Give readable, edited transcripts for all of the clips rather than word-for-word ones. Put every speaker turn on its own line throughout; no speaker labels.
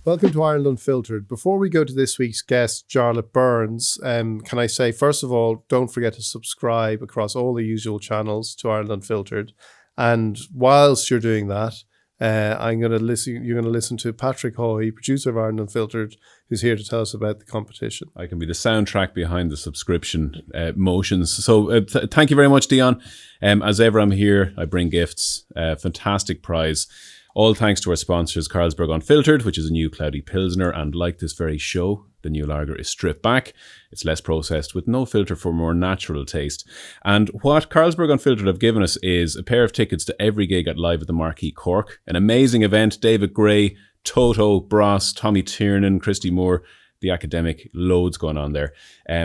Welcome to Ireland Unfiltered. Before we go to this week's guest, Jarlath Burns, can I say, first of all, don't forget to subscribe across all the usual channels to Ireland Unfiltered. And whilst you're doing that, you're going to listen to Patrick Hoy, producer of Ireland Unfiltered, who's here to tell us about the competition.
I can be the soundtrack behind the subscription motions. So thank you very much, Dion. As ever, I'm here. I bring gifts. Fantastic prize. All thanks to our sponsors, Carlsberg Unfiltered, which is a new cloudy pilsner, and like this very show, the new lager is stripped back. It's less processed with no filter for more natural taste. And what Carlsberg Unfiltered have given us is a pair of tickets to every gig at Live at the Marquee Cork, an amazing event. David Gray, Toto, Bros, Tommy Tiernan, Christy Moore, The Academic, loads going on there.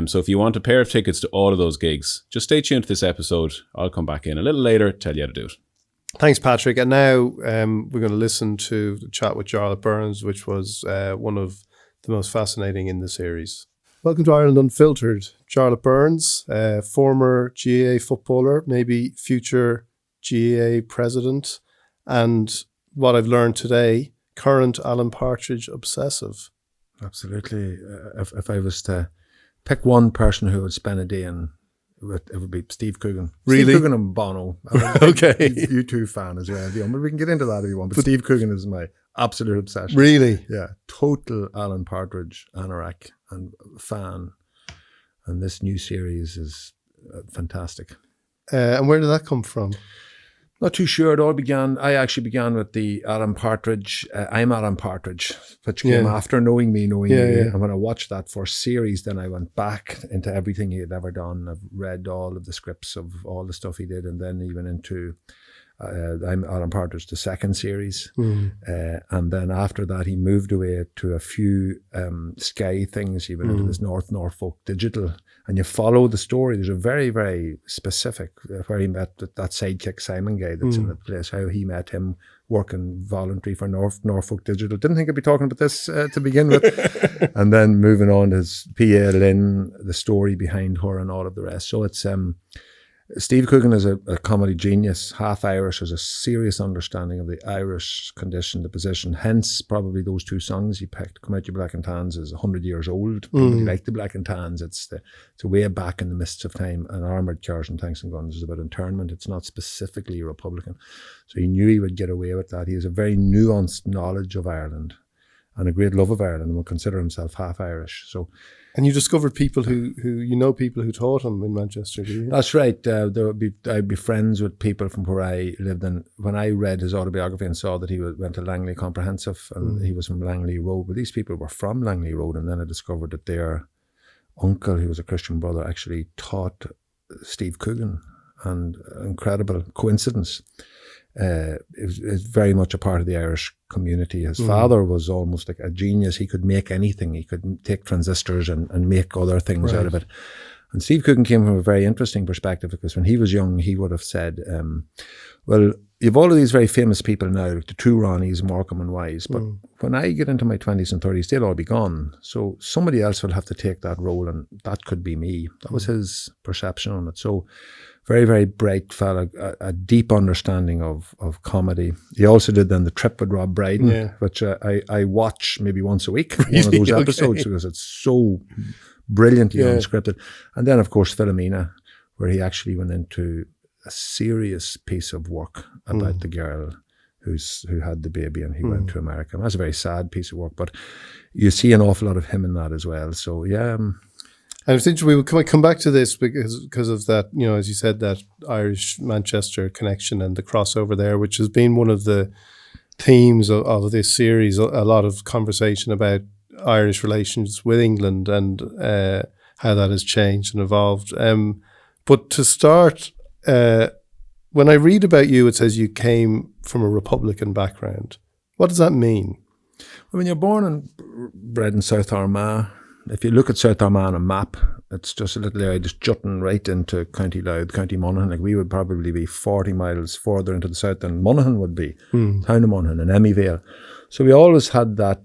So if you want a pair of tickets to all of those gigs, just stay tuned to this episode. I'll come back in a little later, tell you how to do it.
Thanks, Patrick. And now we're going to listen to the chat with Jarlath Burns, which was one of the most fascinating in the series. Welcome to Ireland Unfiltered. Jarlath Burns, former GAA footballer, maybe future GAA president, and what I've learned today, current Alan Partridge obsessive.
Absolutely. If I was to pick one person who would spend a day in, it would be Steve Coogan.
Really?
Steve Coogan and Bono.
Okay.
U2 fan as well. But we can get into that if you want. But Steve Coogan is my absolute obsession.
Really?
Yeah. Total Alan Partridge anorak and fan. And this new series is fantastic.
And where did that come from?
Not too sure. I actually began with the Alan Partridge, I'm Alan Partridge, which came after knowing me. And when I watched that first series, then I went back into everything he had ever done. I've read all of the scripts of all the stuff he did, and then even into I'm Alan Partridge, the second series. And then after that, he moved away to a few Sky things. He went into this Norfolk Digital. And you follow the story. There's a very, very specific where he met that sidekick Simon guy that's in the place, how he met him working voluntary for Norfolk Digital. Didn't think I'd be talking about this to begin with. And then moving on to his PA Lynn, the story behind her and all of the rest. So it's Steve Coogan is a comedy genius, half Irish, has a serious understanding of the Irish condition, the position. Hence, probably those two songs he picked, Come Out You Black and Tans, is 100 years old. People like the Black and Tans. It's way back in the mists of time. And Armagh, Cars and Tanks and Guns is about internment. It's not specifically Republican. So he knew he would get away with that. He has a very nuanced knowledge of Ireland and a great love of Ireland, and will consider himself half Irish. So.
And you discovered people who people who taught him in Manchester, do you?
That's right. I'd be friends with people from where I lived. And when I read his autobiography and saw that he went to Langley Comprehensive and he was from Langley Road, but these people were from Langley Road. And then I discovered that their uncle, who was a Christian brother, actually taught Steve Coogan. And incredible coincidence. It was very much a part of the Irish community. His father was almost like a genius. He could make anything. He could take transistors and make other things out of it. And Steve Coogan came from a very interesting perspective, because when he was young, he would have said, well, you've all of these very famous people now, like the two Ronnies, Morecambe and Wise, but when I get into my 20s and 30s, they'll all be gone. So somebody else will have to take that role, and that could be me. That was his perception on it. So very, very bright fella, a deep understanding of comedy. He also did then The Trip with Rob Brydon, which I watch maybe once a week, one of those episodes, because it's so brilliantly unscripted. And then, of course, Philomena, where he actually went into a serious piece of work about the girl who had the baby, and he went to America. And that's a very sad piece of work, but you see an awful lot of him in that as well. So, yeah.
And it's interesting, we will come back to this because of that, as you said, that Irish-Manchester connection and the crossover there, which has been one of the themes of this series, a lot of conversation about Irish relations with England and how that has changed and evolved. But to start, when I read about you, it says you came from a Republican background. What does that mean?
Well, when you're born and bred in South Armagh, if you look at South Armagh on a map, it's just a little area just jutting right into County Louth, County Monaghan. Like we would probably be 40 miles further into the south than Monaghan would be, town of Monaghan and Emmyvale. So we always had that,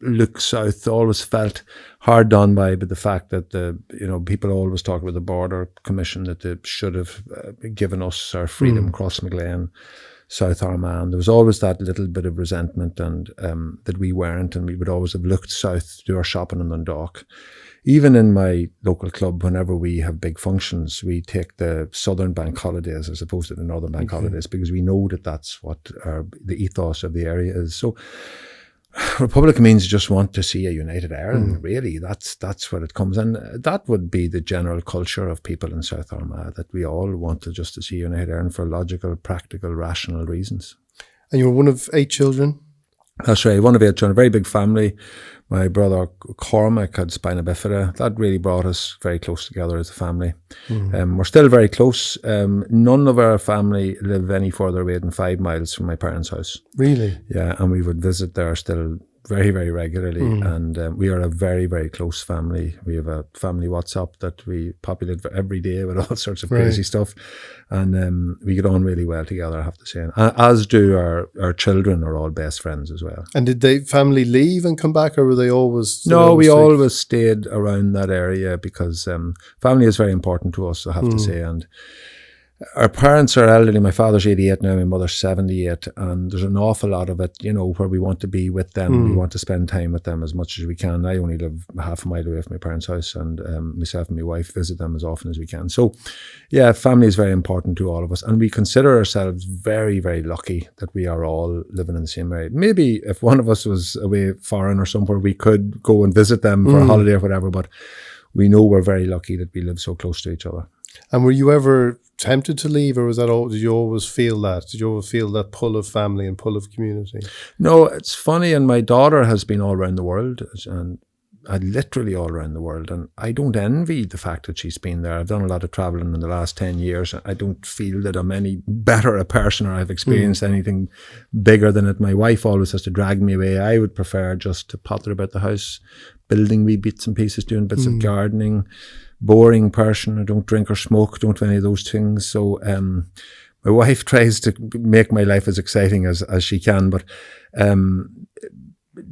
look south, always felt hard done by the fact that people always talk about the Border Commission, that they should have given us our freedom, Cross Maglean. South Armagh. And there was always that little bit of resentment and that we weren't, and we would always have looked south to do our shopping in Dundalk. Even in my local club, whenever we have big functions, we take the southern bank holidays as opposed to the northern bank holidays, because we know that that's what the ethos of the area is. So Republicans just want to see a united Ireland, really. That's what it comes. And that would be the general culture of people in South Armagh, that we all want to just to see united Ireland for logical, practical, rational reasons.
And you were one of 8 children?
That's right, one of 8 children, a very big family. My brother Cormac had spina bifida. That really brought us very close together as a family. We're still very close. None of our family live any further away than 5 miles from my parents' house.
Really?
Yeah, and we would visit there still very, very regularly. And we are a very, very close family. We have a family WhatsApp that we populate every day with all sorts of crazy stuff. And we get on really well together, I have to say. And as do our children are all best friends as well.
And did the family leave and come back, or were they always...
No, we always stayed around that area because family is very important to us, I have to say. And our parents are elderly. My father's 88 now, my mother's 78, and there's an awful lot of it, where we want to be with them. We want to spend time with them as much as we can. I only live half a mile away from my parents' house, and myself and my wife visit them as often as we can. So, yeah, family is very important to all of us, and we consider ourselves very, very lucky that we are all living in the same area. Maybe if one of us was away foreign or somewhere, we could go and visit them for a holiday or whatever, but we know we're very lucky that we live so close to each other.
And were you ever tempted to leave, or was that all? Did you always feel that? Did you always feel that pull of family and pull of community?
No, it's funny, and my daughter has been all around the world, and literally all around the world, and I don't envy the fact that she's been there. I've done a lot of travelling in the last 10 years. I don't feel that I'm any better a person or I've experienced anything bigger than it. My wife always has to drag me away. I would prefer just to potter about the house, building wee bits and pieces, doing bits of gardening. Boring person. I don't drink or smoke, don't do any of those things. So my wife tries to make my life as exciting as she can, but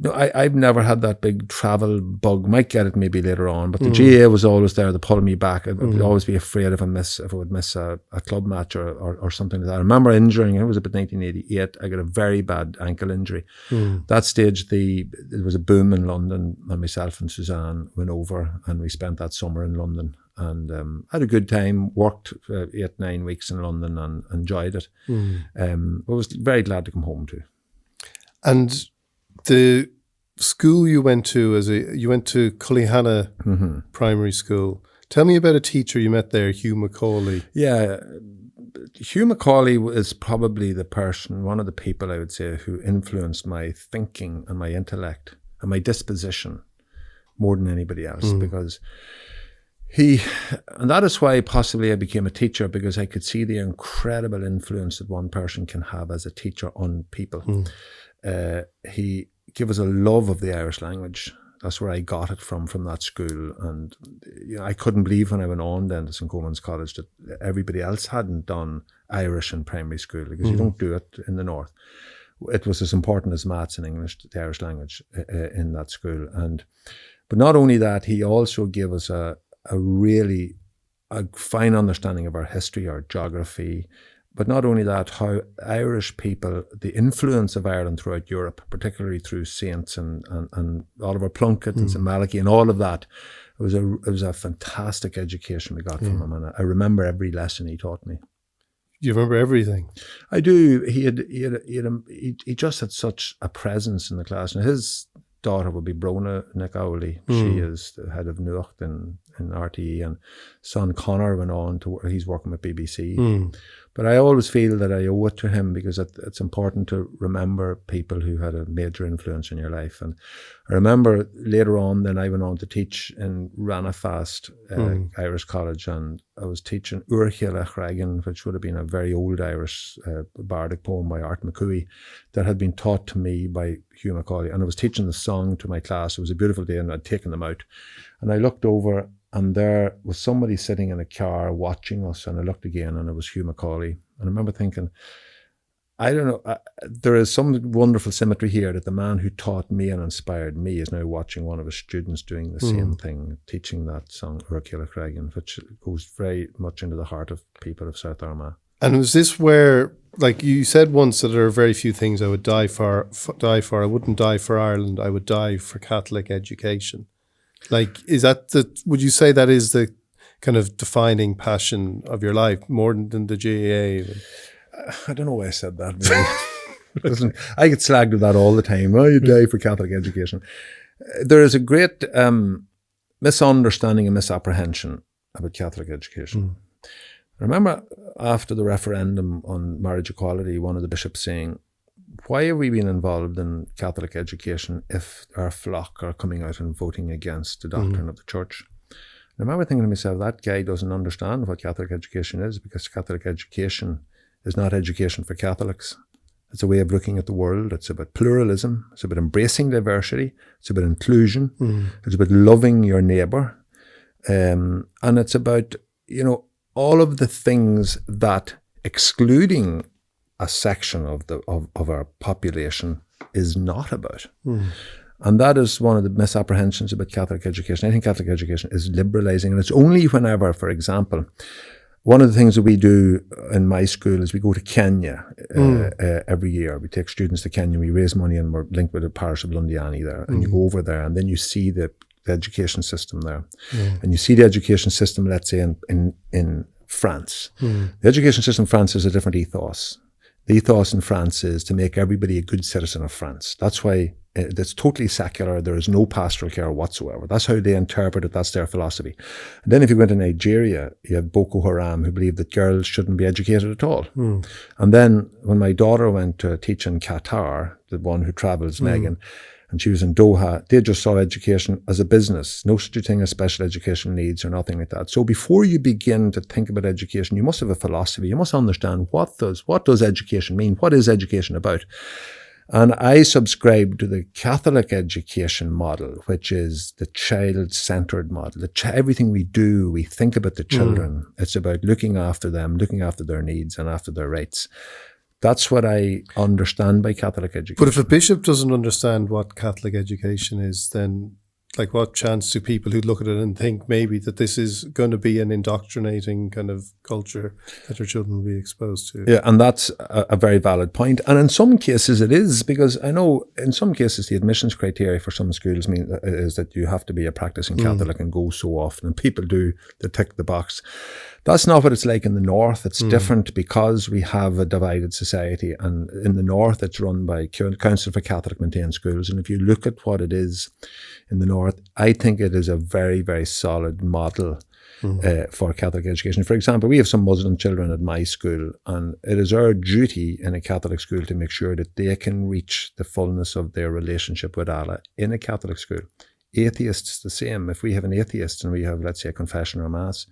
no, I've never had that big travel bug. Might get it maybe later on, but the GAA was always there to pull me back. I would always be afraid if I would miss a club match or something like that. I remember injuring, it was about 1988, I got a very bad ankle injury. That stage, there was a boom in London, and myself and Suzanne went over, and we spent that summer in London, and had a good time, worked 8-9 weeks in London and enjoyed it. I was very glad to come home too.
And the school you went to, you went to Cullyhanna Primary School. Tell me about a teacher you met there, Hugh McColl.
Yeah, Hugh McColl is probably one of the people I would say who influenced my thinking and my intellect and my disposition more than anybody else, because and that is why possibly I became a teacher, because I could see the incredible influence that one person can have as a teacher on people. He gave us a love of the Irish language. That's where I got it from that school. And I couldn't believe when I went on then to St. Coleman's College that everybody else hadn't done Irish in primary school, because you don't do it in the north. It was as important as maths and English, the Irish language in that school. But not only that, he also gave us a really fine understanding of our history, our geography. But not only that, how Irish people, the influence of Ireland throughout Europe, particularly through saints and Oliver Plunkett and St. Malachy and all of that, it was a fantastic education we got from him, and I remember every lesson he taught me.
You remember everything? I
do. He just had such a presence in the class. And his daughter would be Brona Nicowley. She is the head of Nuacht in RTE, and son Connor went on to he's working with BBC. But I always feel that I owe it to him, because it's important to remember people who had a major influence in your life. And I remember later on, then I went on to teach in Ranafast Irish College, and I was teaching Uircheala Chragan, which would have been a very old Irish bardic poem by Art McCooey that had been taught to me by Hugh McColl. And I was teaching the song to my class. It was a beautiful day, and I'd taken them out. And I looked over, and there was somebody sitting in a car watching us, and I looked again, and it was Hugh McColl. And I remember thinking, I don't know, there is some wonderful symmetry here that the man who taught me and inspired me is now watching one of his students doing the same thing, teaching that song, Uircheala Chragan, which goes very much into the heart of people of South Armagh.
And was this where like you said once that there are very few things I would die for. I wouldn't die for Ireland. I would die for Catholic education. Like, is that would you say that is the kind of defining passion of your life more than the GAA?
I don't know why I said that. Listen, I get slagged with that all the time. Oh, you die for Catholic education. There is a great misunderstanding and misapprehension about Catholic education. I remember after the referendum on marriage equality, one of the bishops saying, why have we been involved in Catholic education if our flock are coming out and voting against the doctrine of the church? And I remember thinking to myself, that guy doesn't understand what Catholic education is, because Catholic education is not education for Catholics. It's a way of looking at the world. It's about pluralism. It's about embracing diversity. It's about inclusion. It's about loving your neighbour. And it's about, all of the things that excluding a section of our population is not about. And that is one of the misapprehensions about Catholic education. I think Catholic education is liberalising, and it's only whenever, for example, one of the things that we do in my school is we go to Kenya every year. We take students to Kenya, we raise money, and we're linked with the parish of Lundiani there. And you go over there, and then you see the education system there. And you see the education system, let's say, in France. The education system in France is a different ethos. The ethos in France is to make everybody a good citizen of France. That's why it's totally secular. There is no pastoral care whatsoever. That's how they interpret it. That's their philosophy. And then if you go into Nigeria, you have Boko Haram, who believe that girls shouldn't be educated at all. And then when my daughter went to teach in Qatar, the one who travels, Megan, and she was in Doha, they just saw education as a business. No such thing as special education needs or nothing like that. So before you begin to think about education, you must have a philosophy. You must understand what does education mean? What is education about? And I subscribe to the Catholic education model, which is the child-centered model. Everything we do, we think about the children. It's about looking after them, looking after their needs and after their rights. That's what I understand by Catholic education.
But if a bishop doesn't understand what Catholic education is, then like what chance do people who look at it and think maybe that this is going to be an indoctrinating kind of culture that their children will be exposed to?
Yeah, and that's a very valid point. And in some cases it is, because I know in some cases the admissions criteria for some schools is that you have to be a practicing Catholic and go so often, and people do, they tick the box. That's not what it's like in the north. It's different because we have a divided society, and in the north it's run by Council for Catholic Maintained Schools. And if you look at what it is in the north, I think it is a very, very solid model for Catholic education. For example, we have some Muslim children at my school, and it is our duty in a Catholic school to make sure that they can reach the fullness of their relationship with Allah in a Catholic school. Atheists, the same. If we have an atheist and we have, let's say, a confession or mass,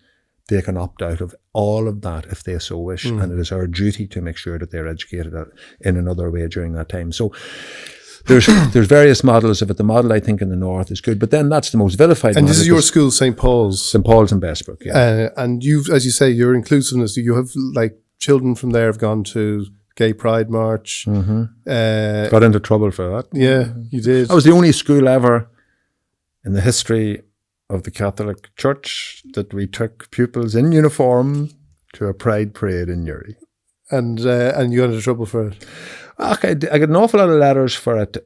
they can opt out of all of that if they so wish. And it is our duty to make sure that they're educated in another way during that time. So there's various models of it. The model, I think, in the north is good, but then that's the most vilified model.
And this is your school, St. Paul's?
St. Paul's in Bestbrook, yeah.
And you've, as you say, your inclusiveness, you have like children from there have gone to Gay Pride March.
Got into trouble for that.
Yeah, you did.
I was the only school ever in the history of the Catholic Church that we took pupils in uniform to a pride parade in Uri.
And you got into trouble for it?
Okay, I got an awful lot of letters for it.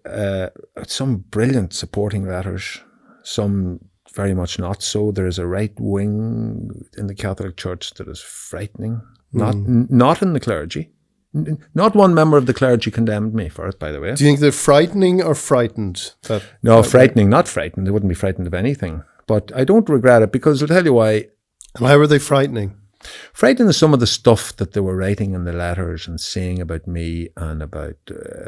Some brilliant supporting letters, some very much not so. There is a right wing in the Catholic Church that is frightening. Not in the clergy. Not one member of the clergy condemned me for it, by the way.
Do you think they're frightening or frightened?
Frightening, not frightened. They wouldn't be frightened of anything. But I don't regret it, because I'll tell you why.
And how are they frightening?
Frightening is some of the stuff that they were writing in the letters and saying about me and about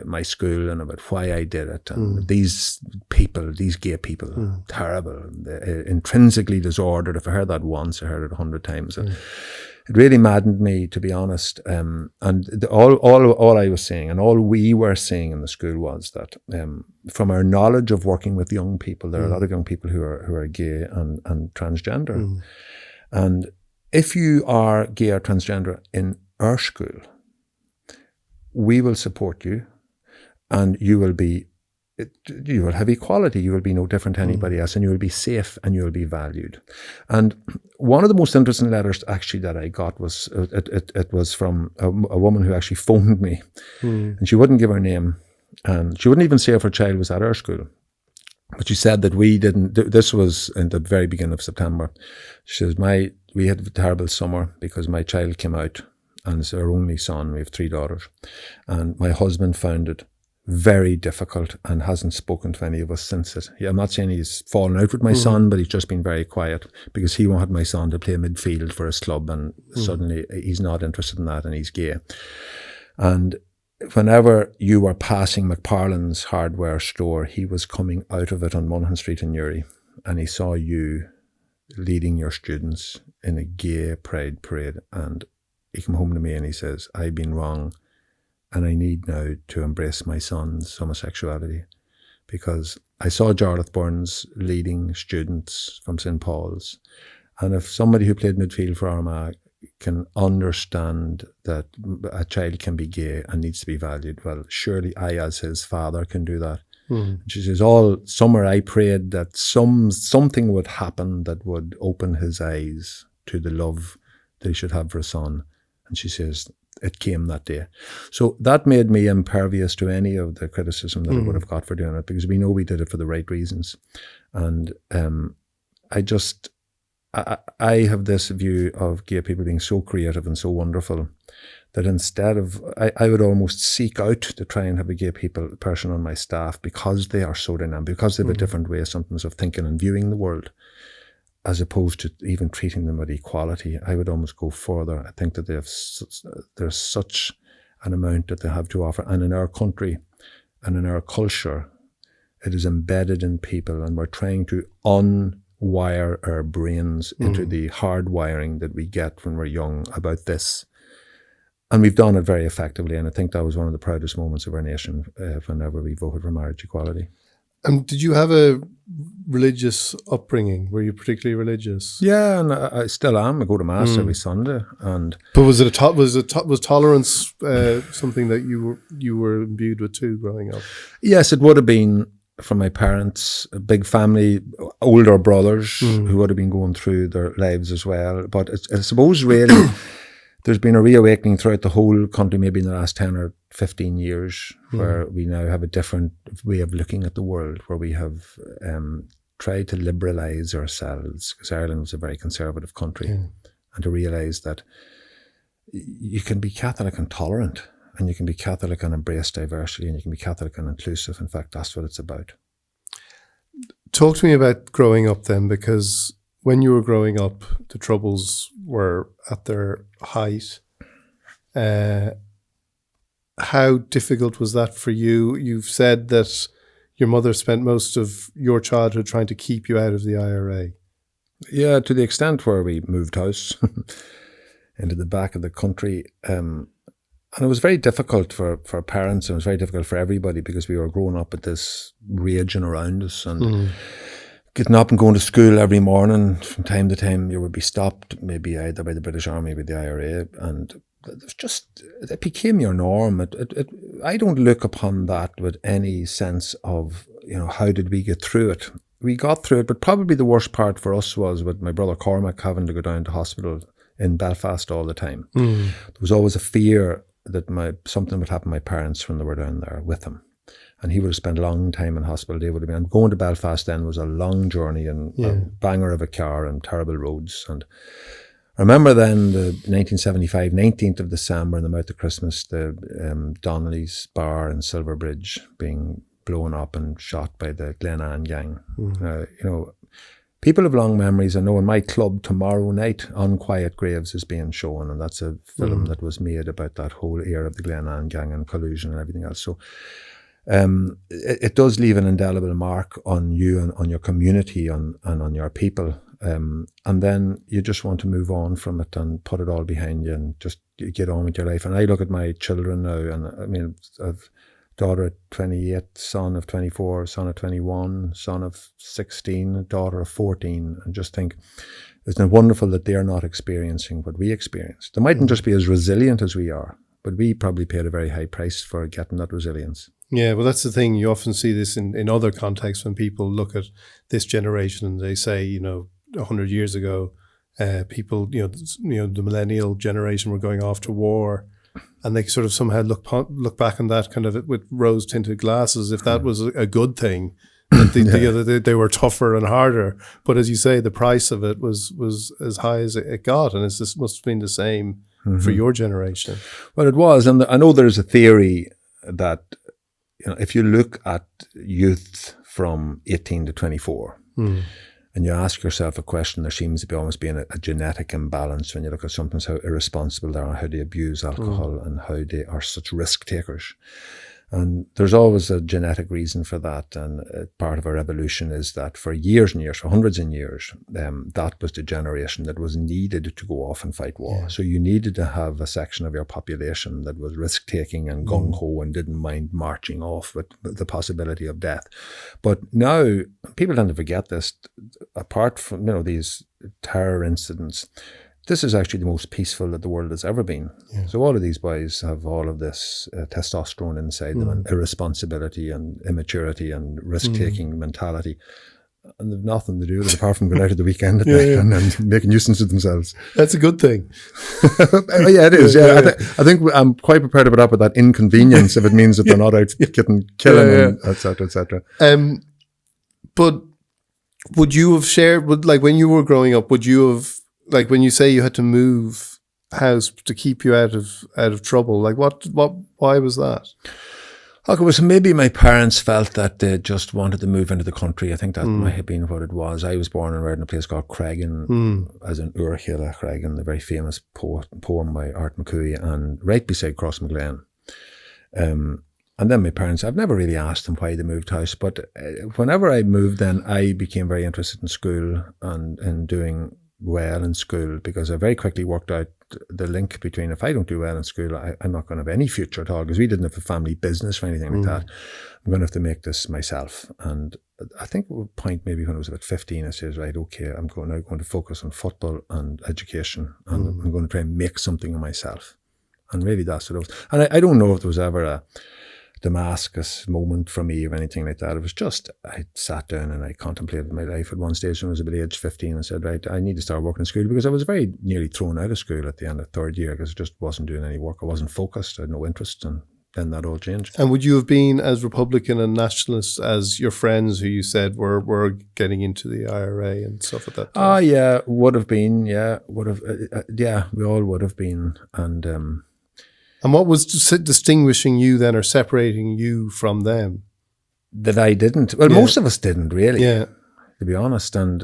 my school and about why I did it. And these people, these gay people, terrible, intrinsically disordered. If I heard that once, I heard it 100 times. And it really maddened me, to be honest. All I was saying, and all we were saying in the school, was that from our knowledge of working with young people, there are a lot of young people who are gay and transgender. And if you are gay or transgender in our school, we will support you, and you will be you will have equality. You will be no different to anybody else, and you will be safe, and you will be valued. And one of the most interesting letters actually that I got was it was from a woman who actually phoned me, and she wouldn't give her name, and she wouldn't even say if her child was at our school. But she said that we didn't. This was in the very beginning of September. She says, we had a terrible summer because my child came out, and it's our only son. We have 3 daughters, and my husband found it very difficult and hasn't spoken to any of us since it. I'm not saying he's fallen out with my son, but he's just been very quiet because he wanted my son to play midfield for his club, and suddenly he's not interested in that, and he's gay. And whenever you were passing McParlin's hardware store, he was coming out of it on Monaghan Street in Newry, and he saw you leading your students in a gay pride parade, and he came home to me and he says, I've been wrong, and I need now to embrace my son's homosexuality, because I saw Jarlath Burns leading students from St. Paul's, and if somebody who played midfield for Armagh can understand that a child can be gay and needs to be valued, well, surely I as his father can do that. She says, all summer I prayed that something would happen that would open his eyes to the love that he should have for a son. And she says, it came that day. So that made me impervious to any of the criticism that I would have got for doing it, because we know we did it for the right reasons. And I have this view of gay people being so creative and so wonderful that instead of, I would almost seek out to try and have a gay person on my staff because they are so dynamic, because they have a different way sometimes of thinking and viewing the world, as opposed to even treating them with equality. I would almost go further. I think that there's such an amount that they have to offer. And in our country and in our culture, it is embedded in people, and we're trying to unwire our brains into the hard wiring that we get when we're young about this. And we've done it very effectively. And I think that was one of the proudest moments of our nation whenever we voted for marriage equality.
Did you have a religious upbringing? Were you particularly religious?
Yeah, and I still am. I go to mass every Sunday.
But was tolerance something that you were imbued with too growing up?
Yes, it would have been from my parents, a big family, older brothers who would have been going through their lives as well. But I suppose really there's been a reawakening throughout the whole country, maybe in the last 10 or 15 years, where we now have a different way of looking at the world, where we have tried to liberalise ourselves, because Ireland was a very conservative country, and to realise that you can be Catholic and tolerant, and you can be Catholic and embrace diversity, and you can be Catholic and inclusive. In fact, that's what it's about.
Talk to me about growing up then, because when you were growing up, the Troubles were at their height. How difficult was that for you? You've said that your mother spent most of your childhood trying to keep you out of the IRA.
Yeah, to the extent where we moved house into the back of the country. And it was very difficult for parents, and it was very difficult for everybody, because we were growing up with this raging around us, and getting up and going to school every morning. From time to time you would be stopped, maybe either by the British Army or by the IRA, and it became your norm. I don't look upon that with any sense of, how did we get through it? We got through it, but probably the worst part for us was with my brother Cormac having to go down to hospital in Belfast all the time. There was always a fear that something would happen to my parents when they were down there with him. And he would have spent a long time in hospital. They would have been going to Belfast then was a long journey, and a banger of a car and terrible roads. And I remember then the 1975, 19th of December, in the mouth of Christmas, the Donnelly's bar in Silverbridge being blown up and shot by the Glenanne gang. People have long memories. I know in my club tomorrow night, Unquiet Graves is being shown, and that's a film that was made about that whole era of the Glenanne gang and collusion and everything else. So it does leave an indelible mark on you and on your community and on your people. And then you just want to move on from it and put it all behind you and just get on with your life. And I look at my children now, and I mean, I've daughter at 28, son of 24, son of 21, son of 16, daughter of 14, and just think, isn't it wonderful that they're not experiencing what we experienced? They mightn't just be as resilient as we are, but we probably paid a very high price for getting that resilience.
Yeah, well, that's the thing. You often see this in other contexts when people look at this generation and they say, 100 years ago, people, the millennial generation were going off to war, and they sort of somehow look back on that kind of with rose-tinted glasses, if that was a good thing, that they were tougher and harder. But as you say, the price of it was as high as it got, and this must have been the same for your generation.
Well, it was, and I know there's a theory that if you look at youth from 18 to 24, and you ask yourself a question, there seems to be almost being a genetic imbalance when you look at something how irresponsible they are, how they abuse alcohol, and how they are such risk takers. And there's always a genetic reason for that. And part of our evolution is that for years and years, for hundreds of years, that was the generation that was needed to go off and fight war. Yeah. So you needed to have a section of your population that was risk-taking and gung-ho and didn't mind marching off with the possibility of death. But now, people tend to forget this. Apart from, these terror incidents, this is actually the most peaceful that the world has ever been. Yeah. So all of these boys have all of this testosterone inside them, and irresponsibility and immaturity and risk-taking mentality. And they've nothing to do with it apart from going out at the weekend at night and making nuisance of themselves.
That's a good thing.
Yeah, it is. Yeah. I think I'm quite prepared to put up with that inconvenience if it means that they're not out killing, et cetera, et cetera.
But would you have shared, when you were growing up, would you have, when you say you had to move house to keep you out of trouble, why was that?
Look, it was maybe my parents felt that they just wanted to move into the country. I think that might have been what it was. I was born and reared in a place called Cregan, as in Urhila Cregan, the very famous poem by Art McCooey, and right beside Crossmaglen. And then my parents, I've never really asked them why they moved house, but whenever I moved then, I became very interested in school and in doing well in school, because I very quickly worked out the link between, if I don't do well in school, I'm not going to have any future at all, because we didn't have a family business or anything like that. I'm going to have to make this myself. And I think at a point, maybe when I was about 15, I said, right, okay, I'm now going to focus on football and education, and I'm going to try and make something of myself. And really that's what it was. And I don't know if there was ever a Damascus moment for me or anything like that. It was just, I sat down and I contemplated my life at one stage when I was about age 15 and said, right, I need to start working in school, because I was very nearly thrown out of school at the end of third year because I just wasn't doing any work. I wasn't focused. I had no interest, and then that all changed.
And would you have been as Republican and nationalist as your friends who you said were getting into the IRA and stuff at that time?
Yeah, would have been. Yeah, would have. Yeah, we all would have been.
And what was distinguishing you then, or separating you from them?
That I didn't. Well, most of us didn't really, to be honest. And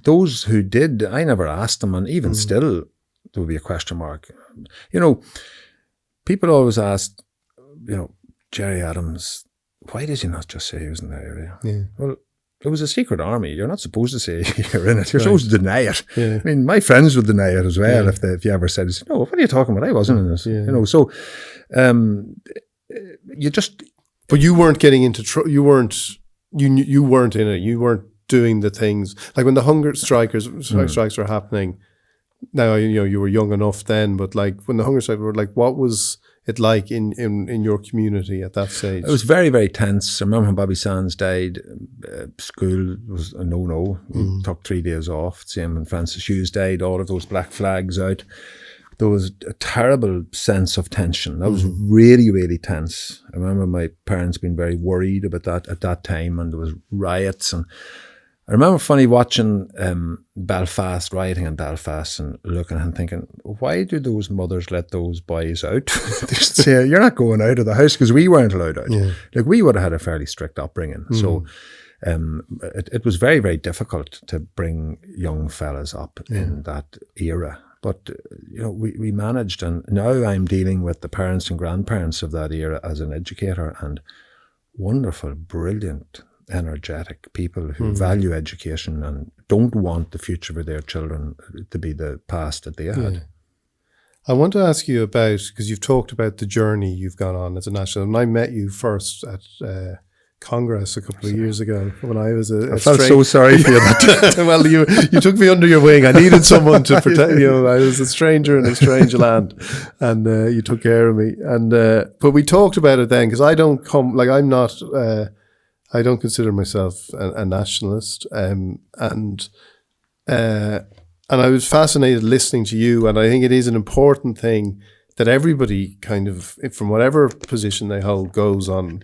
those who did, I never asked them. And even still, there would be a question mark. People always ask, Gerry Adams, why did you not just say he was in that area? Yeah. Well, it was a secret army. You're not supposed to say you're in it. You're supposed to deny it. Yeah. I mean, my friends would deny it as well if you ever said, no, what are you talking about? I wasn't in it. Yeah. So you just...
But you weren't getting into trouble. You weren't in it. You weren't doing the things. Like when the hunger strikes were happening, now, you were young enough then, but when the hunger strikes were what was it like in your community at that stage?
It was very, very tense. I remember when Bobby Sands died, school was a no-no. We took 3 days off. Same when Francis Hughes died, all of those black flags out. There was a terrible sense of tension. That was really, really tense. I remember my parents being very worried about that at that time, and there was riots. And I remember funny watching Belfast, rioting in Belfast, and looking and thinking, why do those mothers let those boys out? They should say, you're not going out of the house, because we weren't allowed out. Yeah. We would have had a fairly strict upbringing. So it was very, very difficult to bring young fellas up in that era. But, we managed, and now I'm dealing with the parents and grandparents of that era as an educator, and wonderful, brilliant, energetic people who value education and don't want the future for their children to be the past that they had.
I want to ask you about, because you've talked about the journey you've gone on as a national, and I met you first at Congress a couple of years ago when I was
I felt so sorry for you.
Well, you took me under your wing. I needed someone to protect. I was a stranger in a strange land, and you took care of me. And but we talked about it then, because I don't consider myself a nationalist, and I was fascinated listening to you, and I think it is an important thing that everybody kind of, from whatever position they hold, goes on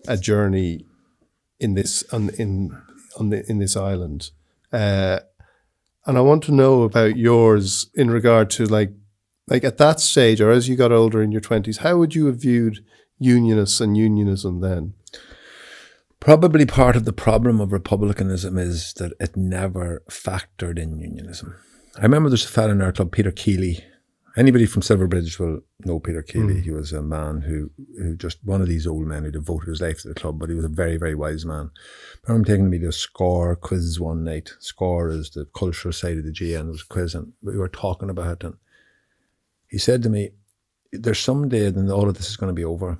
a journey in this in this island, and I want to know about yours in regard to like at that stage, or as you got older in your 20s. How would you have viewed unionists and unionism then?
Probably part of the problem of republicanism is that it never factored in unionism. I remember there's a fellow in our club, Peter Keeley. Anybody from Silverbridge will know Peter Keeley. He was a man who just, one of these old men who devoted his life to the club, but he was a very, very wise man. I remember taking me to a SCORE quiz one night. SCORE is the cultural side of the GAA, and there was a quiz, and we were talking about it, and he said to me, there's some day then all of this is going to be over.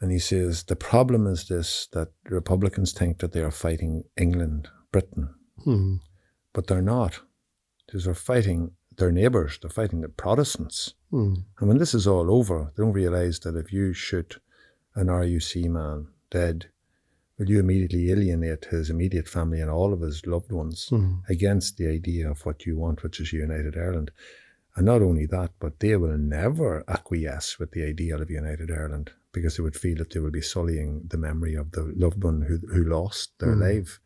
And he says, the problem is this, that the Republicans think that they are fighting England, Britain, but they're not. Because they're fighting their neighbours, they're fighting the Protestants. And when this is all over, they don't realise that if you shoot an RUC man dead, will you immediately alienate his immediate family and all of his loved ones against the idea of what you want, which is United Ireland. And not only that, but they will never acquiesce with the ideal of United Ireland, because they would feel that they will be sullying the memory of the loved one who lost their life.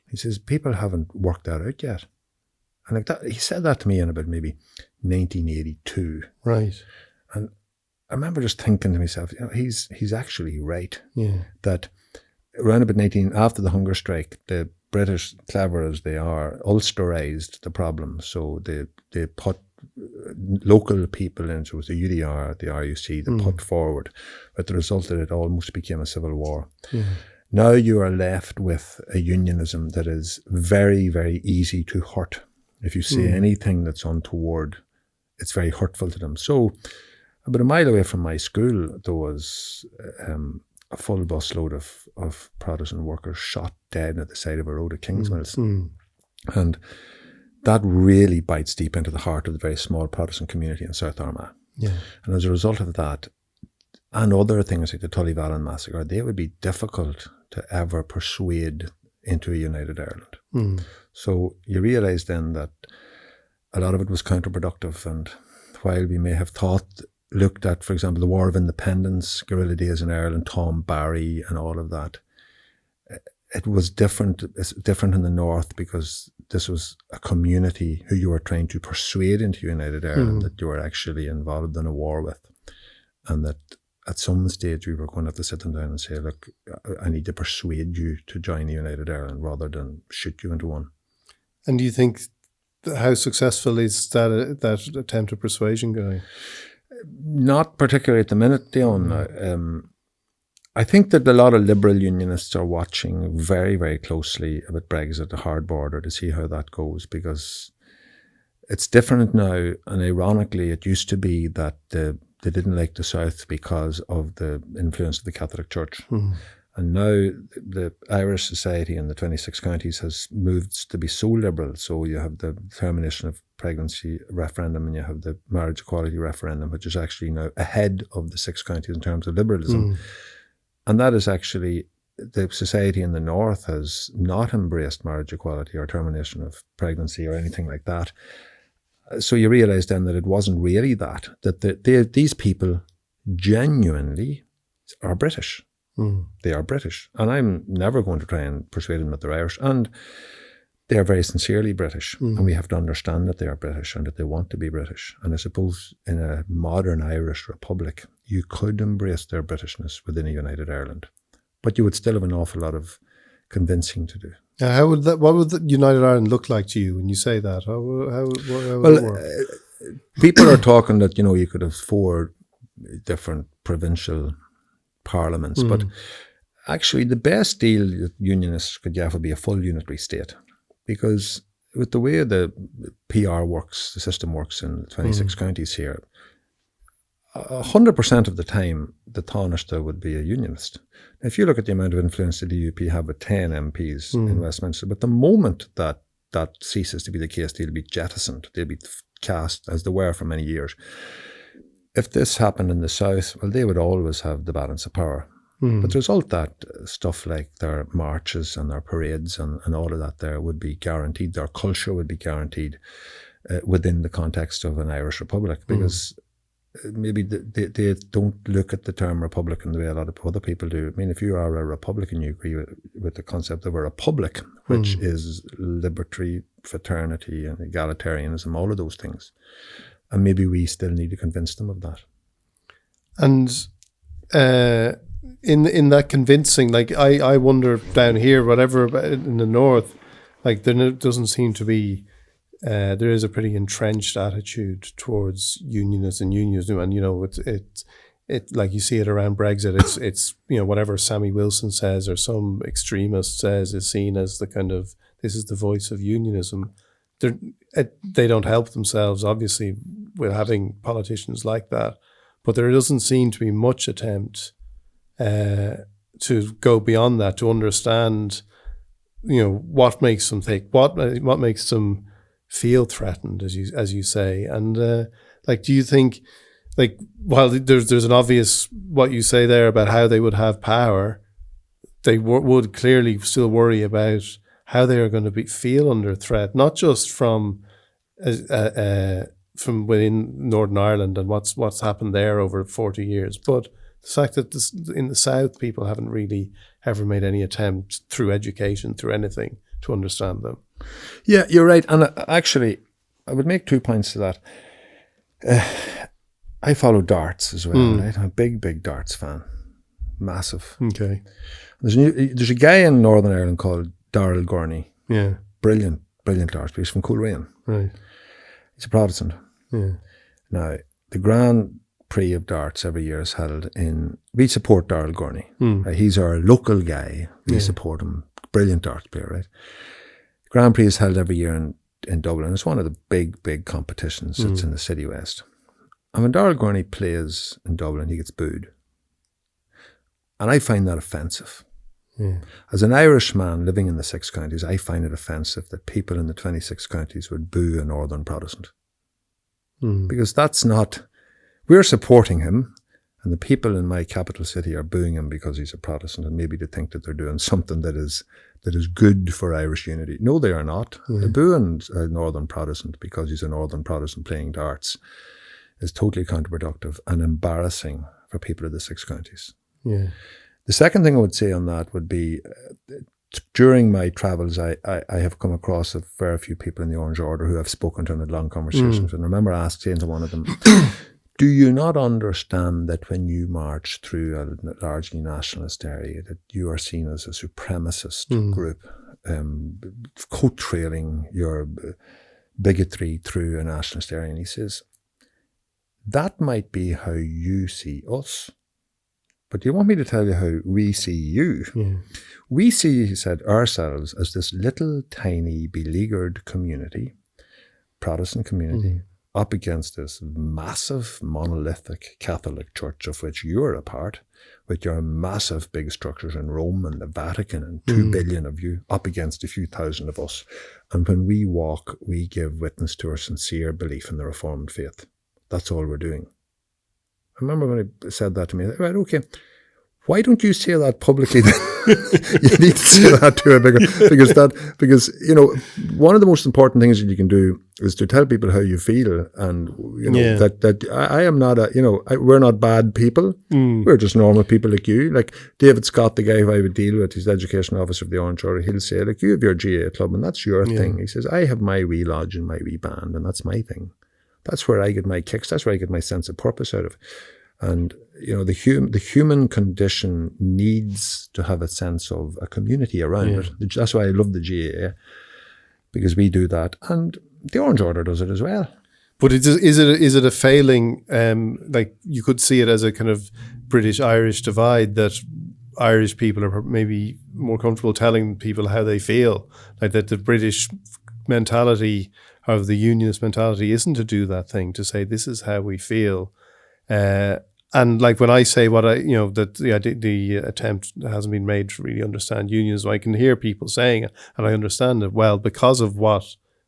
He says, people haven't worked that out yet. And like that, he said that to me in about maybe 1982.
Right.
And I remember just thinking to myself, he's actually right.
Yeah.
That around about after the hunger strike, the British, clever as they are, Ulsterized the problem. So they put local people into the UDR, the RUC, they put forward, but the result that it almost became a civil war. Yeah. Now you are left with a unionism that is very, very easy to hurt. If you say anything that's untoward, it's very hurtful to them. So about a mile away from my school, there was a full busload of Protestant workers shot dead at the side of a road at Kingsmills. And that really bites deep into the heart of the very small Protestant community in South Armagh. Yeah. And as a result of that, and other things like the Tullyvallen massacre, they would be difficult to ever persuade into a united Ireland. So you realise then that a lot of it was counterproductive, and while we may have looked at, for example, the War of Independence, guerrilla days in Ireland, Tom Barry and all of that, it was different. It's different in the north because this was a community who you were trying to persuade into United Ireland that you were actually involved in a war with, and that at some stage we were going to have to sit them down and say, look, I need to persuade you to join the United Ireland rather than shoot you into one.
And do you think, how successful is that attempt at persuasion going?
Not particularly at the minute, Dion. I think that a lot of liberal unionists are watching very, very closely about Brexit, the hard border, to see how that goes, because it's different now. And ironically, it used to be that they didn't like the South because of the influence of the Catholic Church. And now the Irish society in the 26 counties has moved to be so liberal. So you have the termination of pregnancy referendum and you have the marriage equality referendum, which is actually now ahead of the 6 counties in terms of liberalism. And that is actually, the society in the north has not embraced marriage equality or termination of pregnancy or anything like that. So you realise then that it wasn't really that these people genuinely are British. They are British. And I'm never going to try and persuade them that they're Irish. And they are very sincerely British. And we have to understand that they are British and that they want to be British. And I suppose in a modern Irish republic, you could embrace their Britishness within a united Ireland. But you would still have an awful lot of convincing to do.
What would the United Ireland look like to you when you say that? How would it work?
People are talking that, you could have 4 different provincial parliaments, but actually the best deal that unionists could get would be a full unitary state, because with the way the PR works, the system works in 26 counties here, 100% of the time, the Taoiseach would be a unionist. If you look at the amount of influence that the UP have with 10 MPs in Westminster, but the moment that ceases to be the case, they'll be jettisoned. They'll be cast, as they were for many years. If this happened in the South, well, they would always have the balance of power. But the result that stuff like their marches and their parades and all of that there would be guaranteed. Their culture would be guaranteed within the context of an Irish Republic, because maybe they don't look at the term Republican the way a lot of other people do. I mean, if you are a Republican, you agree with the concept of a republic, which is liberty, fraternity, and egalitarianism, all of those things. And maybe we still need to convince them of that.
And in that convincing, like I wonder down here, whatever in the north, like there doesn't seem to be. There is a pretty entrenched attitude towards unionism, and you know it like you see it around Brexit. It's you know, whatever Sammy Wilson says or some extremist says is seen as the kind of, this is the voice of unionism. They don't help themselves, obviously, with having politicians like that, but there doesn't seem to be much attempt to go beyond that, to understand, you know, what makes them think, what makes them feel threatened, as you say. And like, do you think, like, while there's an obvious what you say there about how they would have power, they would clearly still worry about how they are going to feel under threat, not just from within Northern Ireland and what's happened there over 40 years, but the fact that in the South people haven't really ever made any attempt through education, through anything, to understand them.
Yeah, you're right. And actually, I would make 2 points to that. I follow darts as well, right? I'm a big darts fan. Massive.
Okay.
There's a guy in Northern Ireland called Darrell Gurney.
Yeah.
Brilliant darts. He's from Coolrain.
Right.
He's a Protestant.
Yeah.
Now, the Grand Prix of darts every year is held we support Darrell Gurney. Right? He's our local guy. We support him. Brilliant darts player, right? Grand Prix is held every year in Dublin. It's one of the big competitions. It's in the City West. And when Darrell Gurney plays in Dublin, he gets booed. And I find that offensive. Yeah. As an Irishman living in the 6 counties, I find it offensive that people in the 26 counties would boo a Northern Protestant. Because that's not, we're supporting him, and the people in my capital city are booing him because he's a Protestant, and maybe they think that they're doing something that is good for Irish unity. No, they are not. They're booing a Northern Protestant because he's a Northern Protestant playing darts is totally counterproductive and embarrassing for people of the 6 counties. Yeah. The second thing I would say on that would be, during my travels, I have come across a fair few people in the Orange Order who I've spoken to and had long conversations. And I remember saying to one of them, do you not understand that when you march through a largely nationalist area, that you are seen as a supremacist group, coat-trailing your bigotry through a nationalist area? And he says, that might be how you see us, but do you want me to tell you how we see you? Yeah. We see, he said, ourselves as this little tiny beleaguered community, Protestant community, up against this massive monolithic Catholic Church of which you're a part, with your massive big structures in Rome and the Vatican and 2 billion of you, up against a few thousand of us. And when we walk, we give witness to our sincere belief in the Reformed faith. That's all we're doing. I remember when he said that to me, right, okay, why don't you say that publicly then? You need to say that to a bigger, because, you know, one of the most important things that you can do is to tell people how you feel. And, you know, that I am not we're not bad people. We're just normal people like you. Like David Scott, the guy who I would deal with, he's the education officer of the Orange Order, he'll say, like, you have your GAA club and that's your thing. He says, I have my wee lodge and my wee band and that's my thing. That's where I get my kicks. That's where I get my sense of purpose out of. And, you know, the human condition needs to have a sense of a community around it. That's why I love the GAA, because we do that. And the Orange Order does it as well.
But is it a failing, like you could see it as a kind of British-Irish divide, that Irish people are maybe more comfortable telling people how they feel, like that the British mentality of the unionist mentality isn't to do that thing, to say this is how we feel. And like when I say that the attempt hasn't been made to really understand unionism, I can hear people saying it, and I understand it well because of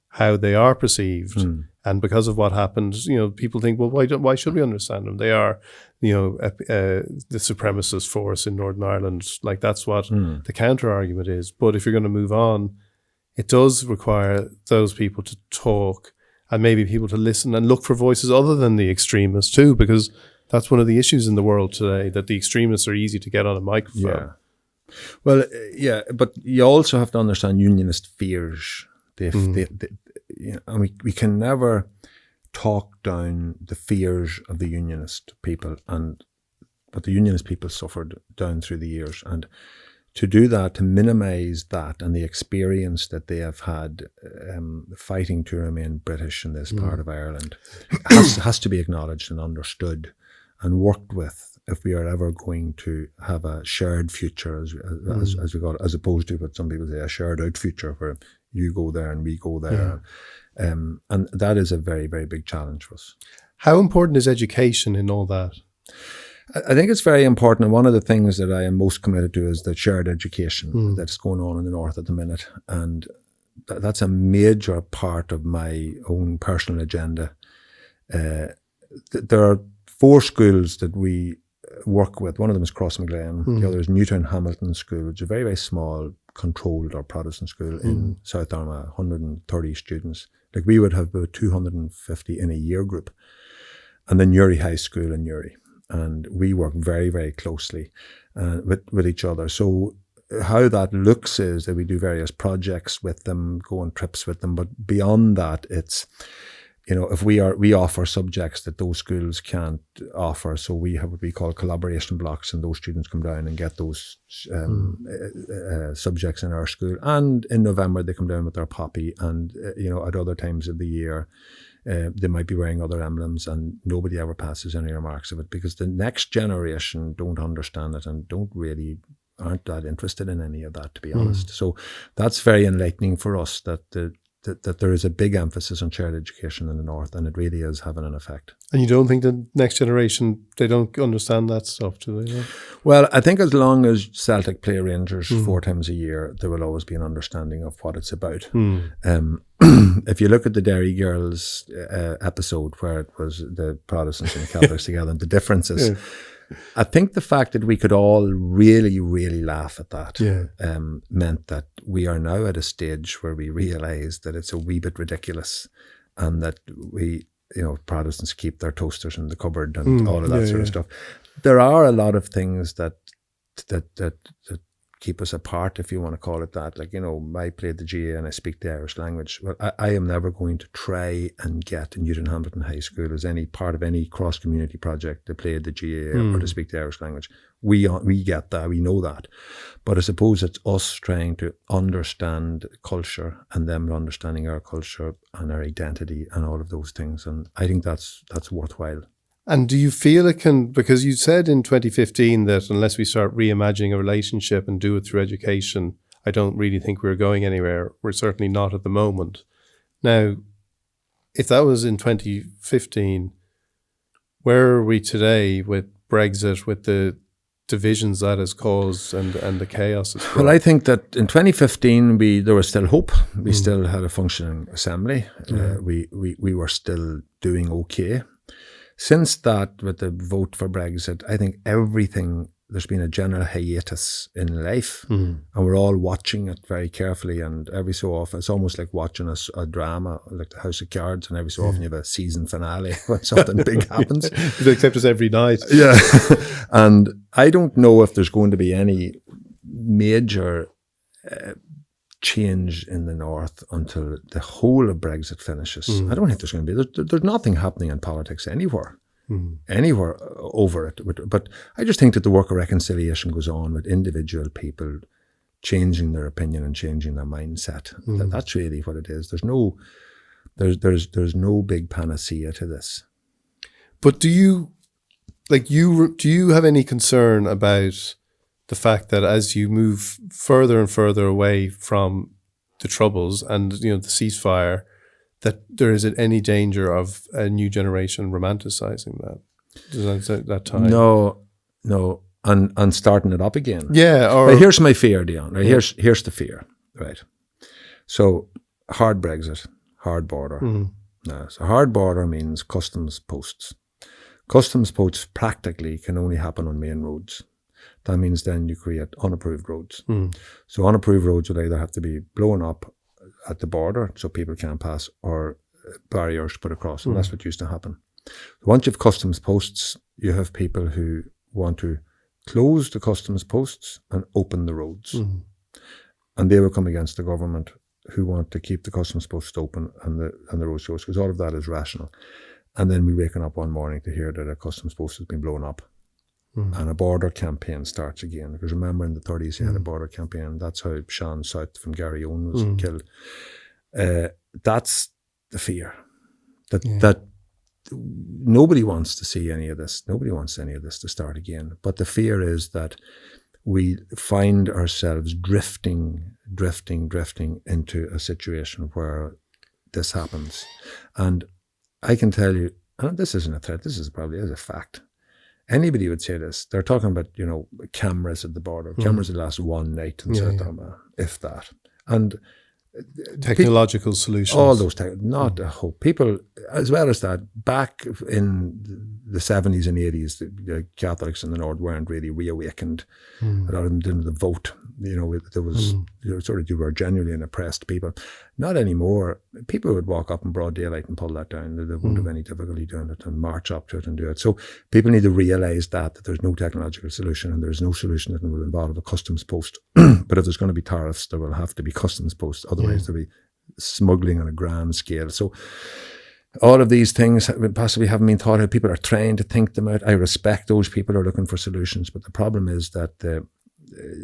how they are perceived, and because of what happens. People think, well, why should we understand them? They are, the supremacist force in Northern Ireland. Like that's what the counter argument is. But if you're going to move on, it does require those people to talk, and maybe people to listen and look for voices other than the extremists too, because that's one of the issues in the world today, that the extremists are easy to get on a microphone.
Yeah. Well, yeah, but you also have to understand unionist fears. We can never talk down the fears of the unionist people, but the unionist people suffered down through the years. And to do that, to minimise that and the experience that they have had fighting to remain British in this part of Ireland has to be acknowledged and understood and worked with if we are ever going to have a shared future, as we call it, as opposed to what some people say, a shared out future where you go there and we go there. Yeah. And that is a very, very big challenge for us.
How important is education in all that?
I think it's very important. And one of the things that I am most committed to is the shared education that's going on in the North at the minute. And that's a major part of my own personal agenda. There are 4 schools that we work with. One of them is Crossmaglen. The other is Newtown Hamilton School, which is a very, very small, controlled or Protestant school in South Armagh, 130 students. Like we would have about 250 in a year group. And then Newry High School in Newry. And we work very, very closely with each other. So how that looks is that we do various projects with them, go on trips with them. But beyond that, it's, if we offer subjects that those schools can't offer, so we have what we call collaboration blocks, and those students come down and get those subjects in our school. And in November, they come down with their poppy, and at other times of the year, they might be wearing other emblems, and nobody ever passes any remarks of it because the next generation don't understand it and aren't that interested in any of that, to be honest. So that's very enlightening for us that there is a big emphasis on shared education in the North, and it really is having an effect.
And you don't think the next generation, they don't understand that stuff, do they? Yeah.
Well, I think as long as Celtic play Rangers 4 times a year, there will always be an understanding of what it's about. If you look at the Derry Girls episode where it was the Protestants and the Catholics together and the differences, I think the fact that we could all really, really laugh at that meant that we are now at a stage where we realise that it's a wee bit ridiculous, and that we, Protestants keep their toasters in the cupboard and all of that sort of stuff. There are a lot of things that keep us apart, if you want to call it that. Like, I played the GAA and I speak the Irish language. Well, I am never going to try and get Newton Hamilton High School as any part of any cross-community project to play the GAA or to speak the Irish language. We get that, we know that. But I suppose it's us trying to understand culture and them understanding our culture and our identity and all of those things. And I think that's worthwhile.
And do you feel it can, because you said in 2015 that unless we start reimagining a relationship and do it through education, I don't really think we're going anywhere. We're certainly not at the moment. Now, if that was in 2015, where are we today with Brexit, with the divisions that has caused and the chaos it's brought?
Well, I think that in 2015 there was still hope. We still had a functioning assembly. We were still doing okay. Since that, with the vote for Brexit, I think there's been a general hiatus in life, and we're all watching it very carefully. And every so often, it's almost like watching a drama, like the House of Cards, and every so often you have a season finale when something big happens.
Except it's every night.
Yeah. And I don't know if there's going to be any major change in the North until the whole of Brexit finishes. I don't think there's going to be. There's nothing happening in politics anywhere over it. But I just think that the work of reconciliation goes on with individual people changing their opinion and changing their mindset. That's really what it is. There's no big panacea to this.
But do you have any concern about the fact that as you move further and further away from the Troubles and the ceasefire, that there is any danger of a new generation romanticizing that? that time?
No, and starting it up again.
Yeah. Or
Right, here's my fear, Dion. Right, here's the fear. Right. So hard Brexit, hard border. So hard border means customs posts. Customs posts practically can only happen on main roads. That means then you create unapproved roads. So unapproved roads would either have to be blown up at the border so people can't pass, or barriers put across, and that's what used to happen. Once you have customs posts, you have people who want to close the customs posts and open the roads. And they will come against the government who want to keep the customs posts open and the roads closed, because all of that is rational. And then we waking up one morning to hear that a customs post has been blown up. And a border campaign starts again. Because remember, in the 30s, you had a border campaign. That's how Sean South from Gary Owen was killed. That's the fear. That nobody wants to see any of this. Nobody wants any of this to start again. But the fear is that we find ourselves drifting into a situation where this happens. And I can tell you, and this isn't a threat, this is probably a fact. Anybody would say this. They're talking about, cameras at the border. Cameras that last one night in South Armagh, if that. And
technological solutions.
All those not a hope. People, as well as that, back in the 70s and 80s, the Catholics in the North weren't really reawakened. A lot of them didn't vote. There was you were genuinely oppressed people. Not anymore. People would walk up in broad daylight and pull that down. They wouldn't have any difficulty doing it and march up to it and do it. So people need to realise that there's no technological solution, and there's no solution that will involve a customs post. But if there's going to be tariffs, there will have to be customs posts. Otherwise, there'll be smuggling on a grand scale. So all of these things possibly haven't been thought out. People are trying to think them out. I respect those people who are looking for solutions. But the problem is that the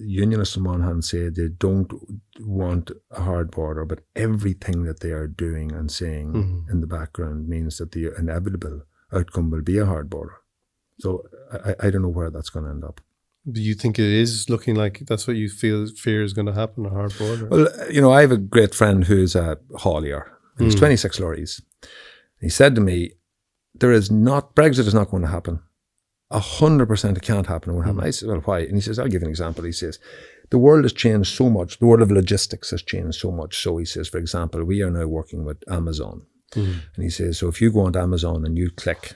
Unionists on one hand say they don't want a hard border, but everything that they are doing and saying in the background means that the inevitable outcome will be a hard border. So I don't know where that's going to end up.
Do you think it is looking like that's what you fear is going to happen, a hard border?
Well, I have a great friend who's a haulier. He's 26 lorries. He said to me, Brexit is not going to happen. 100% it can't happen. It won't happen. I said, well, why? And he says, I'll give you an example. He says, the world has changed so much. The world of logistics has changed so much. So he says, for example, we are now working with Amazon. And he says, so if you go onto Amazon and you click,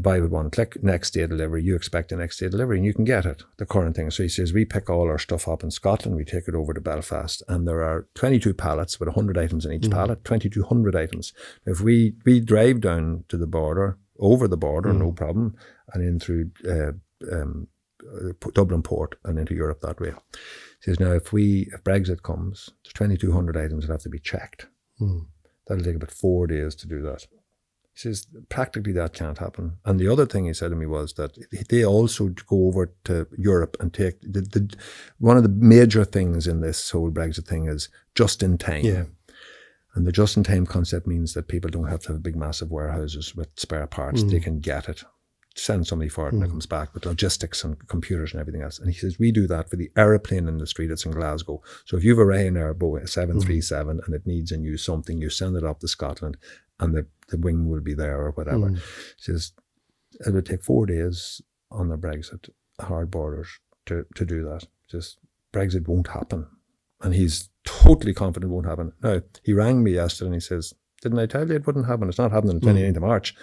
buy with one click, next day delivery, you expect the next day delivery and you can get it, the current thing. So he says, we pick all our stuff up in Scotland, we take it over to Belfast, and there are 22 pallets with 100 items in each pallet, 2,200 items. If we drive down to the border, over the border, no problem, and in through Dublin Port and into Europe that way. He says, now if Brexit comes, there's 2,200 items that have to be checked. That'll take about 4 days to do that. He says, practically that can't happen. And the other thing he said to me was that they also go over to Europe and take, one of the major things in this whole Brexit thing is just in time.
Yeah.
And the just-in-time concept means that people don't have to have big, massive warehouses with spare parts. They can get it, send somebody for it, and it comes back with logistics and computers and everything else. And he says, we do that for the aeroplane industry that's in Glasgow. So if you have a Ryanair Boeing 737 and it needs a new something, you send it up to Scotland and the wing will be there or whatever. He says, it would take 4 days on the Brexit hard borders to do that. Just Brexit won't happen. And he's totally confident it won't happen. Now, he rang me yesterday and he says, didn't I tell you it wouldn't happen? It's not happening on the 29th of March.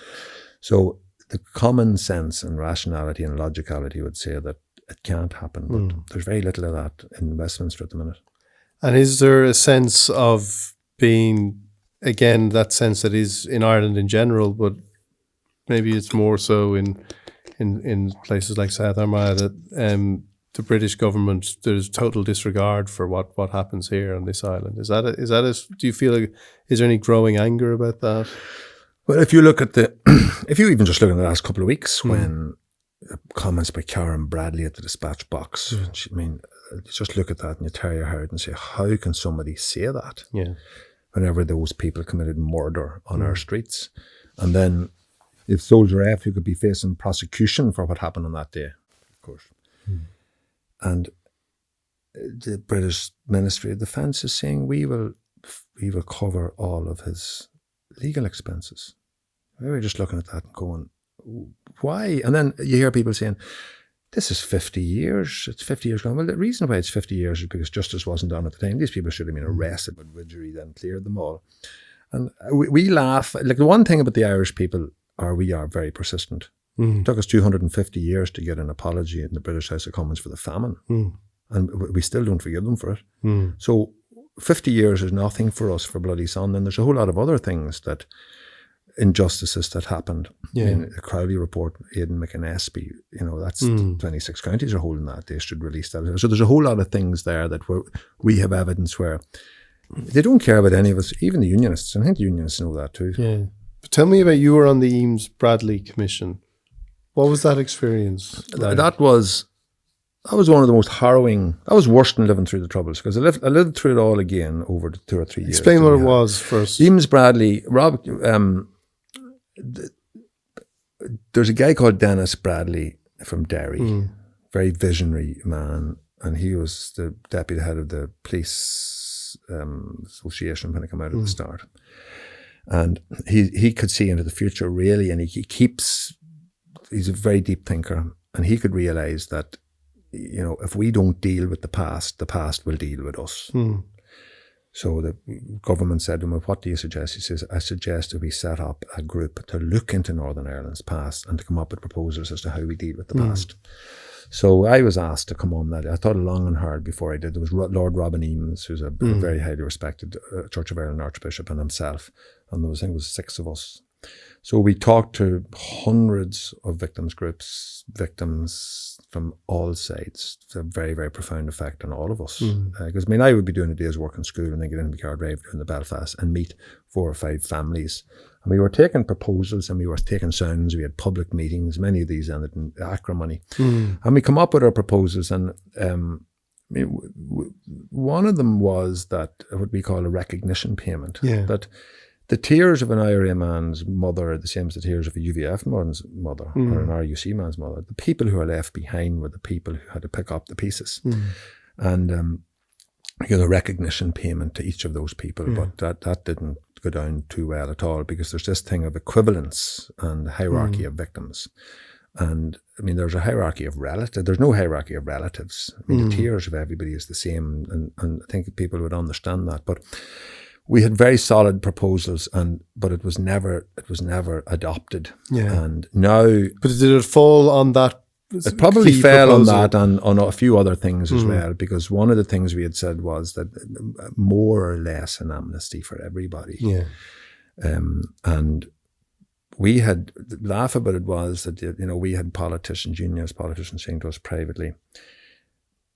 So the common sense and rationality and logicality would say that it can't happen. But there's very little of that in Westminster at the minute.
And is there a sense of being, again, that sense that is in Ireland in general, but maybe it's more so in places like South Armagh, that the British government, there's total disregard for what happens here on this island. Is that do you feel like, is there any growing anger about that?
Well, if you look at if you even just look at the last couple of weeks when comments by Karen Bradley at the dispatch box, I mean, just look at that and you tear your heart and say, how can somebody say that?
Yeah.
Whenever those people committed murder on our streets. And then if Soldier F, you could be facing prosecution for what happened on that day, of course. And the British Ministry of Defence is saying we will cover all of his legal expenses. We were just looking at that and going, why? And then you hear people saying, this is 50 years. It's 50 years gone. Well, the reason why it's 50 years is because justice wasn't done at the time. These people should have been arrested, but Widgery then cleared them all. And we laugh. Like, the one thing about the Irish people we are very persistent. It took us 250 years to get an apology in the British House of Commons for the famine. And we still don't forgive them for it. So 50 years is nothing for us for Bloody Sun. And there's a whole lot of other things that, injustices that happened.
Yeah.
In the Crowley report, Aidan McInnesby, that's 26 counties are holding that. They should release that. So there's a whole lot of things there that we have evidence where they don't care about any of us, even the Unionists. And I think the Unionists know that too.
Yeah. But tell me about, you were on the Eames Bradley Commission. What was that experience like?
That was one of the most harrowing. That was worse than living through the Troubles, because I lived through it all again over the 2 or 3 years.
Explain what it was first.
Eames Bradley, there's a guy called Dennis Bradley from Derry, very visionary man, and he was the deputy head of the police association when it came out at the start. And he could see into the future, really, and he's a very deep thinker, and he could realise that, if we don't deal with the past will deal with us. So the government said to him, what do you suggest? He says, I suggest that we set up a group to look into Northern Ireland's past and to come up with proposals as to how we deal with the past. So I was asked to come on that. I thought long and hard before I did. There was Lord Robin Eames, who's a very highly respected Church of Ireland Archbishop, and himself. And I think it was 6 of us. So we talked to hundreds of victims from all sides. It's a very, very profound effect on all of us. Because I would be doing a day's work in school and then get into Card Drive doing the Belfast and meet 4 or 5 families. And we were taking proposals and we were taking sounds. We had public meetings. Many of these ended in acrimony. And we come up with our proposals, and one of them was that what we call a recognition payment. Yeah. That the tears of an IRA man's mother are the same as the tears of a UVF man's mother or an RUC man's mother. The people who are left behind were the people who had to pick up the pieces. And give a recognition payment to each of those people. But that didn't go down too well at all, because there's this thing of equivalence and hierarchy of victims. And there's a hierarchy of relatives. There's no hierarchy of relatives. The tears of everybody is the same. And I think people would understand that. But we had very solid proposals, but it was never adopted. Yeah. And now,
but did it fall on that?
It probably fell proposal? On that and on a few other things as well, because one of the things we had said was that more or less an amnesty for everybody. Yeah. And we had laugh about it was that we had unionist politicians saying to us privately,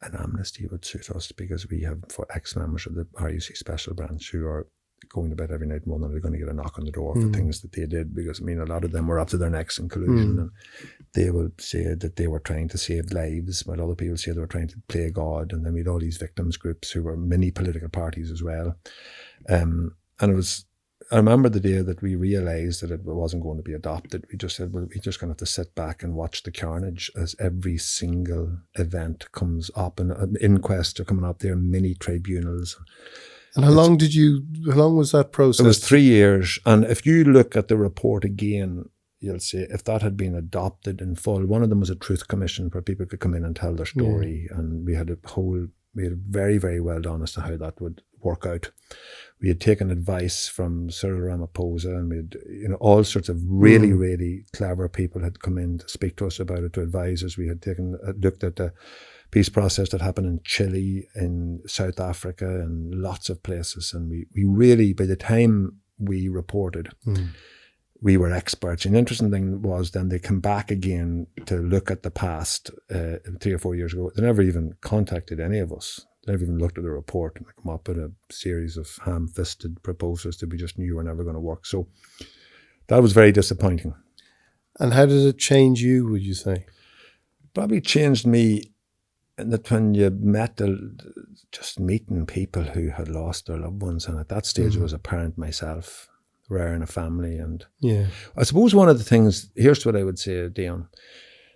an amnesty would suit us because we have ex-members of the RUC special branch who are going to bed every night wondering they're going to get a knock on the door for things that they did, because a lot of them were up to their necks in collusion, and they would say that they were trying to save lives, while other people say they were trying to play God. And then we had all these victims groups who were mini political parties as well. And I remember the day that we realised that it wasn't going to be adopted. We just said, well, we're just going to have to sit back and watch the carnage as every single event comes up, and inquests are coming up there, mini tribunals.
And how long was that process?
It was 3 years. And if you look at the report again, you'll see if that had been adopted in full. One of them was a truth commission where people could come in and tell their story. And we had very, very well done as to how that would work out. We had taken advice from Cyril Ramaphosa, and we had, all sorts of really, really clever people had come in to speak to us about it, to advise us. We had looked at the peace process that happened in Chile, in South Africa, and lots of places. And we really, by the time we reported, we were experts. And the interesting thing was then they come back again to look at the past 3 or 4 years ago. They never even contacted any of us. They never even looked at the report, and come up with a series of ham-fisted proposals that we just knew were never going to work. So that was very disappointing.
And how did it change you, would you say?
Probably changed me in that when you met just meeting people who had lost their loved ones, and at that stage I was a parent myself, rearing a family. And I suppose one of the things, here's what I would say, Dion,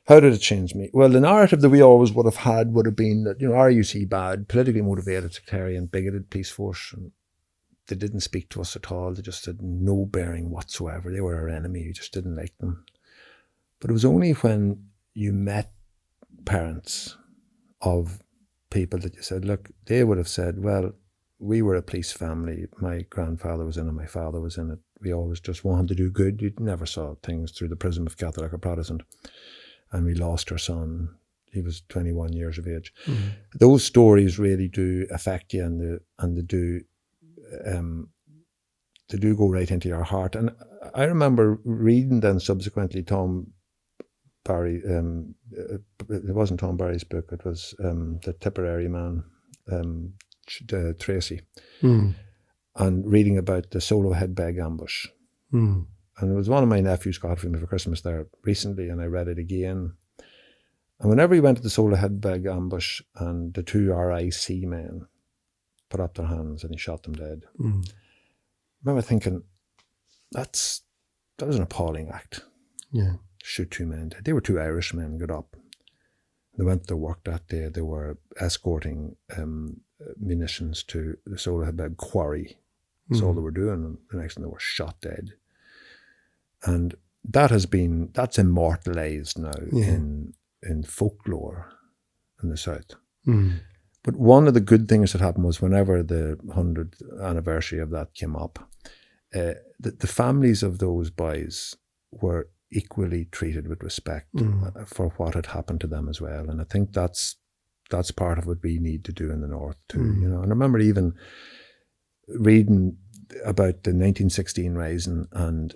how did it change me? Well, the narrative that we always would have had would have been that, RUC bad, politically motivated, sectarian, bigoted police force, and they didn't speak to us at all. They just had no bearing whatsoever. They were our enemy. We just didn't like them. But it was only when you met parents of people that you said, look, they would have said, well, we were a police family. My grandfather was in it, my father was in it. We always just wanted to do good. You never saw things through the prism of Catholic or Protestant. And we lost our son. He was 21 years of age. Mm-hmm. Those stories really do affect you, and they do go right into your heart. And I remember reading then subsequently Tom Barry, it wasn't Tom Barry's book, it was the Tipperary man, Tracy, and reading about the Solo Headbeg ambush. And it was one of my nephews got it for me for Christmas there recently, and I read it again. And whenever he went to the Solo Headbeg ambush and the 2 RIC men put up their hands and he shot them dead, I remember thinking, that was an appalling act.
Yeah.
Shoot 2 men dead. They were 2 Irish men, got up. They went to work that day. They were escorting munitions to the Solo Headbeg quarry. That's all they were doing. And the next thing, they were shot dead. And that's immortalised now in folklore in the South. But one of the good things that happened was whenever the 100th anniversary of that came up, the families of those boys were equally treated with respect for what had happened to them as well. And I think that's part of what we need to do in the North too. You know, and I remember even reading about the 1916 Rising, and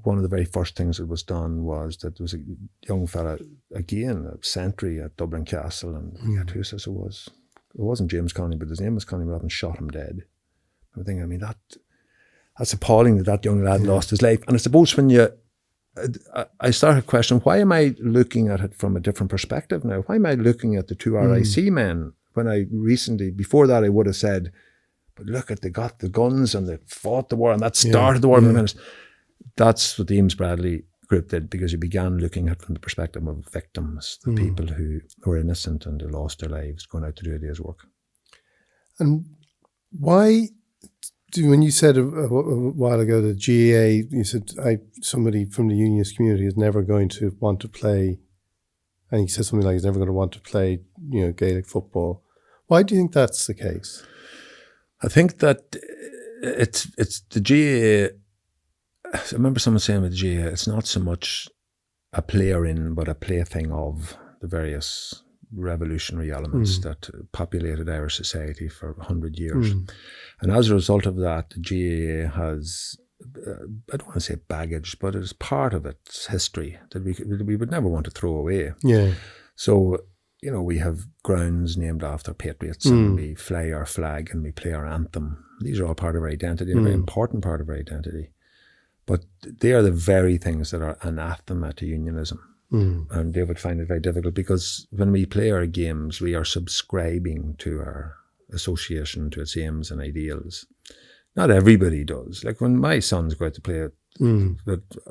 one of the very first things that was done was that there was a young fella, again, a sentry at Dublin Castle, and I forget who it was. It wasn't James Connolly, but his name was Connolly, and shot him dead. I'm thinking, I mean, that's appalling that young lad lost his life. And I suppose when I started questioning, why am I looking at it from a different perspective now? Why am I looking at the 2 RIC men when I recently, before that I would have said, but look they got the guns and they fought the war and that started the war. That's what the Eames Bradley group did, because you began looking at it from the perspective of victims, the people who were innocent and who lost their lives going out to do a day's work.
And why, when you said a while ago that GAA, you said somebody from the unionist community is never going to want to play, and you said something like he's never going to want to play, Gaelic football. Why do you think that's the case?
I think that it's the GAA. I remember someone saying with the GAA, it's not so much a player in, but a plaything of the various revolutionary elements that populated Irish society for 100 years. And as a result of that, the GAA has, I don't want to say baggage, but it's part of its history that we would never want to throw away.
Yeah.
So, we have grounds named after patriots, and we fly our flag and we play our anthem. These are all part of our identity, and a very important part of our identity. But they are the very things that are anathema to unionism. And they would find it very difficult, because when we play our games, we are subscribing to our association, to its aims and ideals. Not everybody does. Like when my sons go out to play at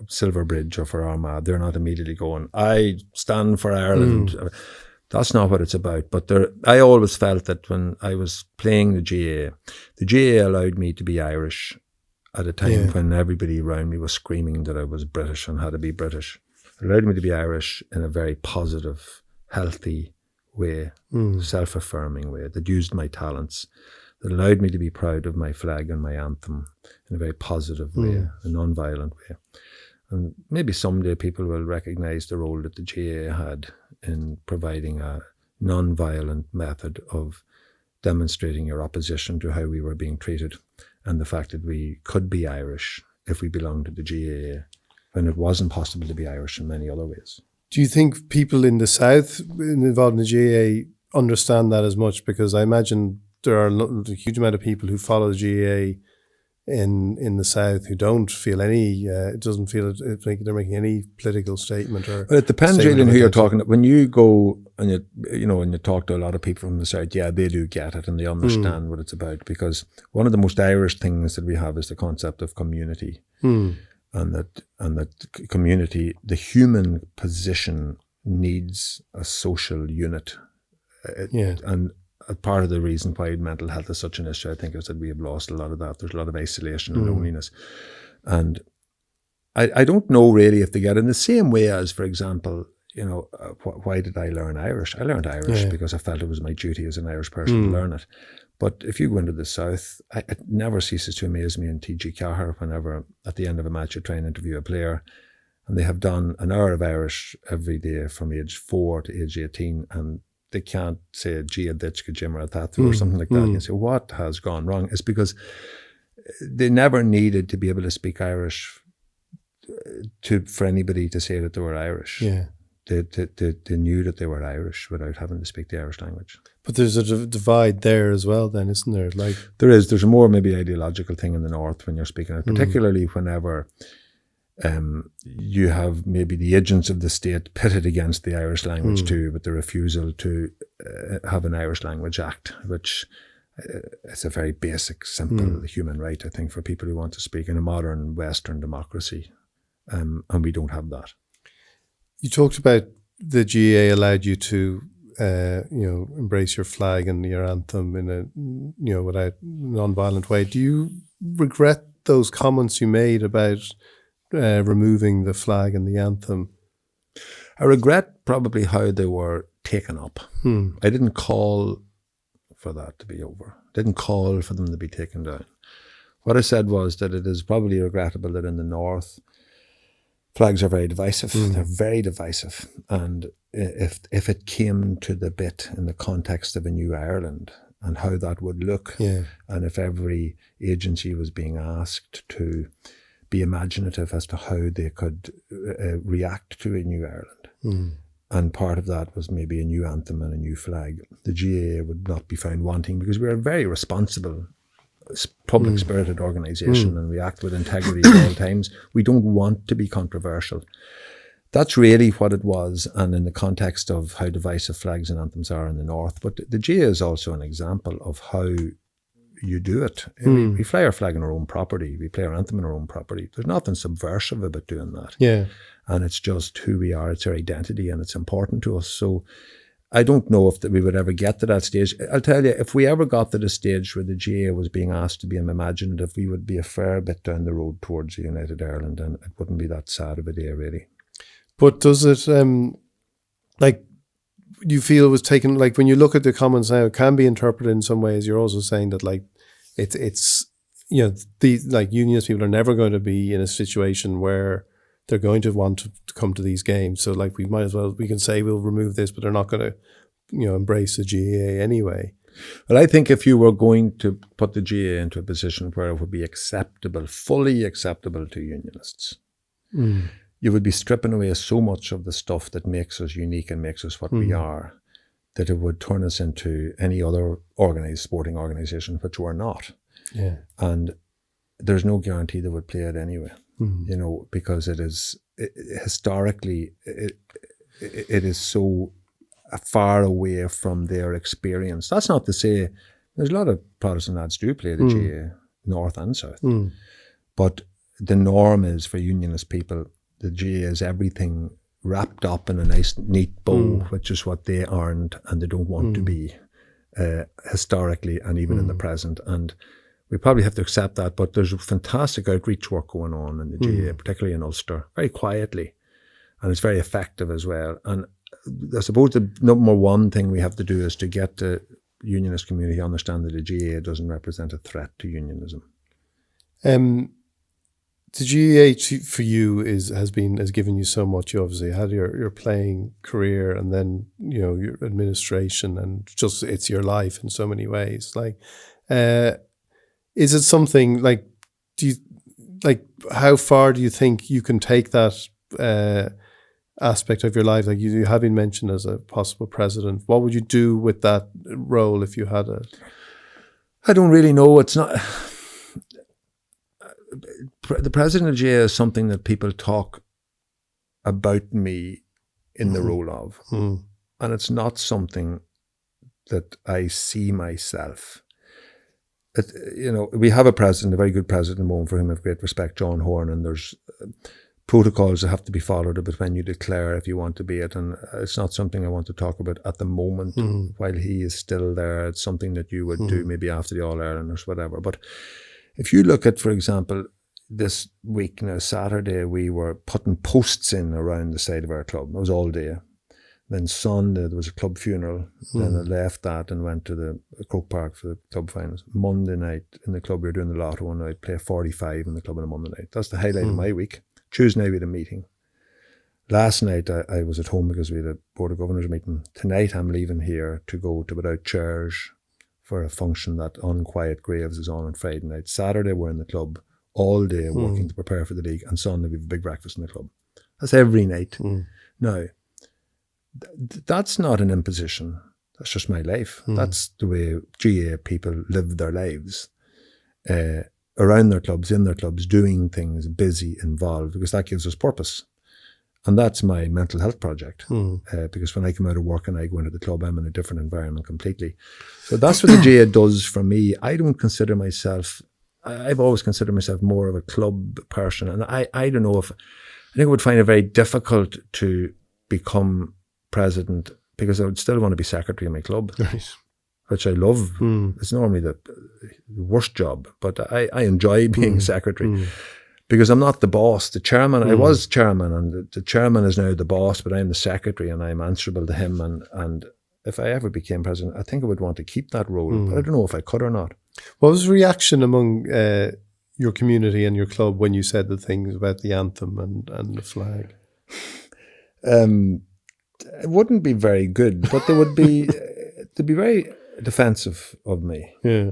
Silver Bridge or for Armagh, they're not immediately going, I stand for Ireland. That's not what it's about. But I always felt that when I was playing the GAA allowed me to be Irish at a time when everybody around me was screaming that I was British and had to be British. It allowed me to be Irish in a very positive, healthy way, self-affirming way, that used my talents, that allowed me to be proud of my flag and my anthem in a very positive way, a non-violent way. And maybe someday people will recognise the role that the GAA had in providing a non-violent method of demonstrating your opposition to how we were being treated, and the fact that we could be Irish if we belonged to the GAA, when it wasn't possible to be Irish in many other ways.
Do you think people in the South involved in the GAA understand that as much? Because I imagine there are a huge amount of people who follow the GAA in the South who don't feel any, it doesn't feel like they're making any political statement or.
But it depends really on who you're talking to. When you go and when you talk to a lot of people from the South, they do get it and they understand what it's about, because one of the most Irish things that we have is the concept of community, and that community, the human position, needs a social unit, and a part of the reason why mental health is such an issue, I think, is that we have lost a lot of that. There's a lot of isolation and loneliness. And I don't know really if they get in the same way as, for example, why did I learn Irish? I learned Irish because I felt it was my duty as an Irish person to learn it. But if you go into the South, it never ceases to amaze me in TG Cahir whenever at the end of a match you try and interview a player, and they have done an hour of Irish every day from age 4 to age 18, and they can't say Gia Ditchka Jimmer Tathu or something like that. You say, what has gone wrong? It's because they never needed to be able to speak Irish for anybody to say that they were Irish.
Yeah.
They knew that they were Irish without having to speak the Irish language.
But there's a divide there as well then, isn't there? Like
there's a more maybe ideological thing in the North when you're speaking it, particularly whenever you have maybe the agents of the state pitted against the Irish language too, with the refusal to have an Irish Language Act, which it's a very basic, simple human right, I think, for people who want to speak in a modern Western democracy. And we don't have that.
You talked about the GAA allowed you to, embrace your flag and your anthem in a, without non-violent way. Do you regret those comments you made about removing the flag and the anthem?
I regret probably how they were taken up. I didn't call for that to be over. Didn't call for them to be taken down. What I said was that it is probably regrettable that in the North, flags are very divisive. They're very divisive. And if it came to the bit in the context of a new Ireland and how that would look, and if every agency was being asked to be imaginative as to how they could react to a new Ireland, and part of that was maybe a new anthem and a new flag, the GAA would not be found wanting, because we're a very responsible, public-spirited organisation and we act with integrity at all times. We don't want to be controversial. That's really what it was, and in the context of how divisive flags and anthems are in the North. But the GAA is also an example of how you do it. We fly our flag on our own property. We play our anthem on our own property. There's nothing subversive about doing that.
Yeah.
And it's just who we are. It's our identity, and it's important to us. So I don't know if we would ever get to that stage. I'll tell you, if we ever got to the stage where the GAA was being asked to be imaginative, we would be a fair bit down the road towards a united Ireland, and it wouldn't be that sad of a day, really.
But does it, you feel it was taken, like when you look at the comments now, it can be interpreted in some ways. You're also saying that it's unionist people are never going to be in a situation where they're going to want to come to these games. So we can say we'll remove this, but they're not going to, embrace the GAA anyway.
Well, I think if you were going to put the GAA into a position where it would be acceptable, fully acceptable to unionists, you would be stripping away so much of the stuff that makes us unique and makes us what we are, that it would turn us into any other sporting organisation, which we're not.
Yeah.
And there's no guarantee they would play it anyway, because it is historically, it is so far away from their experience. That's not to say, there's a lot of Protestant lads do play the GAA, North and South. But the norm is for unionist people, the GAA is everything wrapped up in a nice, neat bow, which is what they aren't and they don't want to be historically and even in the present. And we probably have to accept that, but there's fantastic outreach work going on in the GAA, particularly in Ulster, very quietly. And it's very effective as well. And I suppose the number one thing we have to do is to get the unionist community to understand that the GAA doesn't represent a threat to unionism.
The GAA for you has given you so much. You obviously had your playing career, and then your administration, and just it's your life in so many ways. Is it something how far do you think you can take that aspect of your life? Like you have been mentioned as a possible president. What would you do with that role if you had it?
I don't really know. It's not. The president of GAA is something that people talk about me in the role of. And it's not something that I see myself. We have a president, a very good president at the moment, for whom I have great respect, John Horn, and there's protocols that have to be followed about when you declare if you want to be it. And it's not something I want to talk about at the moment while he is still there. It's something that you would do maybe after the All-Ireland or whatever. But if you look at, for example, this week, now Saturday, we were putting posts in around the side of our club. It was all day. Then Sunday, there was a club funeral. Then I left that and went to the Croke Park for the club finals. Monday night in the club, we were doing the lotto, and I'd play 45 in the club on a Monday night. That's the highlight of my week. Tuesday night, we had a meeting. Last night, I was at home because we had a Board of Governors meeting. Tonight, I'm leaving here to go to Without Chairs for a function that Unquiet Graves is on Friday night. Saturday, we're in the club all day working to prepare for the league, and Sunday, we have a big breakfast in the club. That's every night. Now, that's not an imposition. That's just my life. That's the way GAA people live their lives. Around their clubs, in their clubs, doing things, busy, involved, because that gives us purpose. And that's my mental health project. Because when I come out of work and I go into the club, I'm in a different environment completely. So that's what the GAA does for me. I don't consider myself, I've always considered myself more of a club person. And I don't know if, I think I would find it very difficult to become president, because I would still want to be secretary of my club, which I love. It's normally the worst job, but I enjoy being secretary. Because I'm not the boss. The chairman, I was chairman, and the chairman is now the boss, but I'm the secretary and I'm answerable to him. And if I ever became president, I think I would want to keep that role, but I don't know if I could or not.
What was the reaction among your community and your club when you said the things about the anthem and the flag?
It wouldn't be very good, but they would be, they'd be very defensive of me.
Yeah.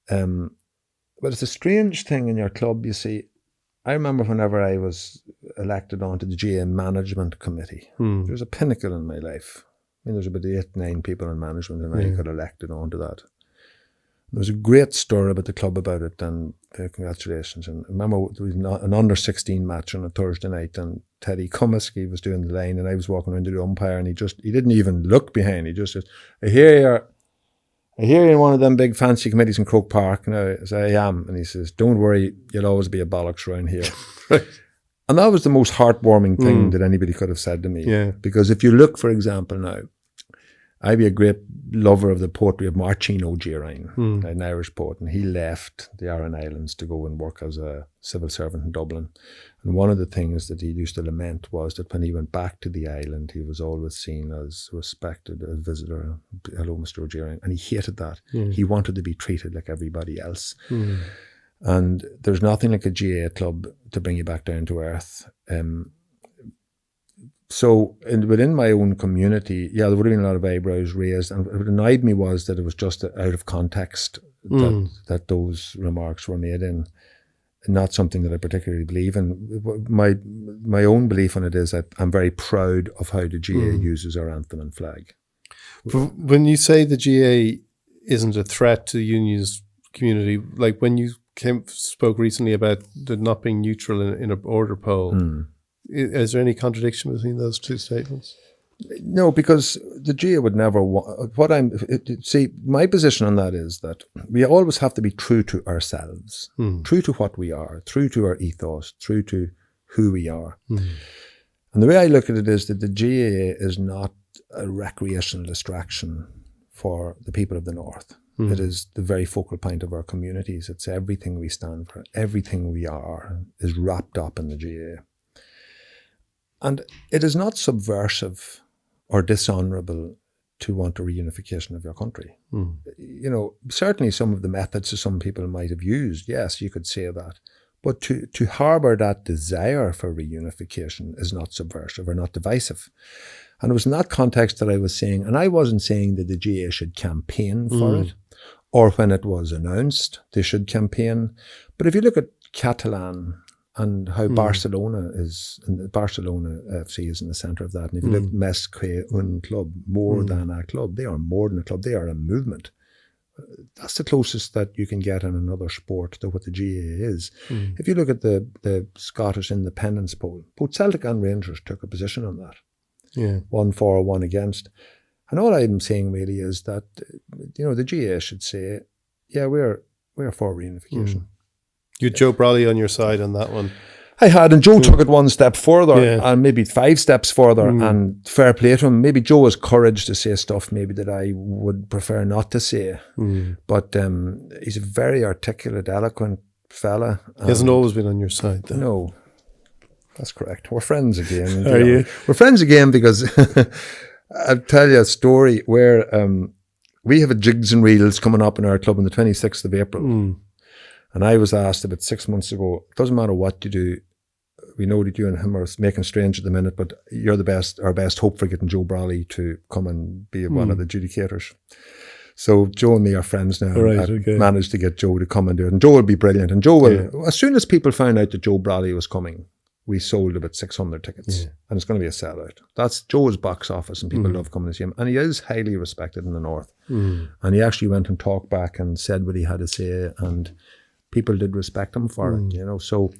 But it's a strange thing in your club, you see. I remember whenever I was elected onto the GAA Management Committee, there was a pinnacle in my life. I mean, there's about 8-9 people in management, and I got elected onto that. There was a great story about the club about it, and congratulations. And I remember there was an under-16 match on a Thursday night, and Teddy Comiskey was doing the line, and I was walking around to the umpire, and he didn't even look behind. He just said, I hear you're in one of them big fancy committees in Croke Park. Now, I say, I am. And he says, don't worry, you'll always be a bollocks around here. And that was the most heartwarming thing that anybody could have said to me.
Yeah.
Because if you look, for example, now, I'd be a great lover of the poetry of Marcin O'Gearine, an Irish poet, and he left the Aran Islands to go and work as a civil servant in Dublin. And one of the things that he used to lament was that when he went back to the island, he was always seen as respected, a visitor. Hello, Mr. O'Gearine. And he hated that. He wanted to be treated like everybody else. And there's nothing like a GAA club to bring you back down to earth. So within my own community, there would have been a lot of eyebrows raised. And what annoyed me was that it was just out of context that those remarks were made in. Not something that I particularly believe in. My own belief in it is that I'm very proud of how the GAA uses our anthem and flag.
When you say the GAA isn't a threat to the unionist community, like when you spoke recently about the not being neutral in a border poll, is there any contradiction between those two statements?
No, because the GAA would never want, my position on that is that we always have to be true to ourselves, true to what we are, true to our ethos, true to who we are. And the way I look at it is that the GAA is not a recreational distraction for the people of the North. It is the very focal point of our communities. It's everything we stand for, everything we are is wrapped up in the GAA. And it is not subversive or dishonourable to want a reunification of your country. You know, certainly some of the methods that some people might have used, yes, you could say that. But to harbour that desire for reunification is not subversive or not divisive. And it was in that context that I was saying, and I wasn't saying that the GAA should campaign for it, or when it was announced, they should campaign. But if you look at Catalan and how Barcelona FC is in the centre of that, and if you look at Més que un club, more than a club, they are more than a club, they are a movement. That's the closest that you can get in another sport to what the GAA is. If you look at the Scottish independence poll, both Celtic and Rangers took a position on that. 1 for, 1 against. And all I'm saying really is that, you know, the GAA should say, yeah, we're for reunification.
You had Joe Brolly on your side on that one.
I had, and Joe took it one step further, and maybe 5 steps further, and fair play to him. Maybe Joe has courage to say stuff maybe that I would prefer not to say. But he's a very articulate, eloquent fella.
He hasn't always been on your side, though.
No, that's correct. We're friends again.
Are you?
We're friends again because I'll tell you a story where we have a Jigs and Reels coming up in our club on the 26th of April. And I was asked about 6 months ago, it doesn't matter what you do, we know that you and him are making strange at the minute, but you're our best hope for getting Joe Brawley to come and be one of the adjudicators. So Joe and me are friends now.
Right,
I managed to get Joe to come and do it. And Joe will be brilliant. And Joe will, as soon as people found out that Joe Brawley was coming, we sold about 600 tickets. And it's going to be a sellout. That's Joe's box office, and people love coming to see him. And he is highly respected in the North. And he actually went and talked back and said what he had to say, and people did respect him for it, you know. So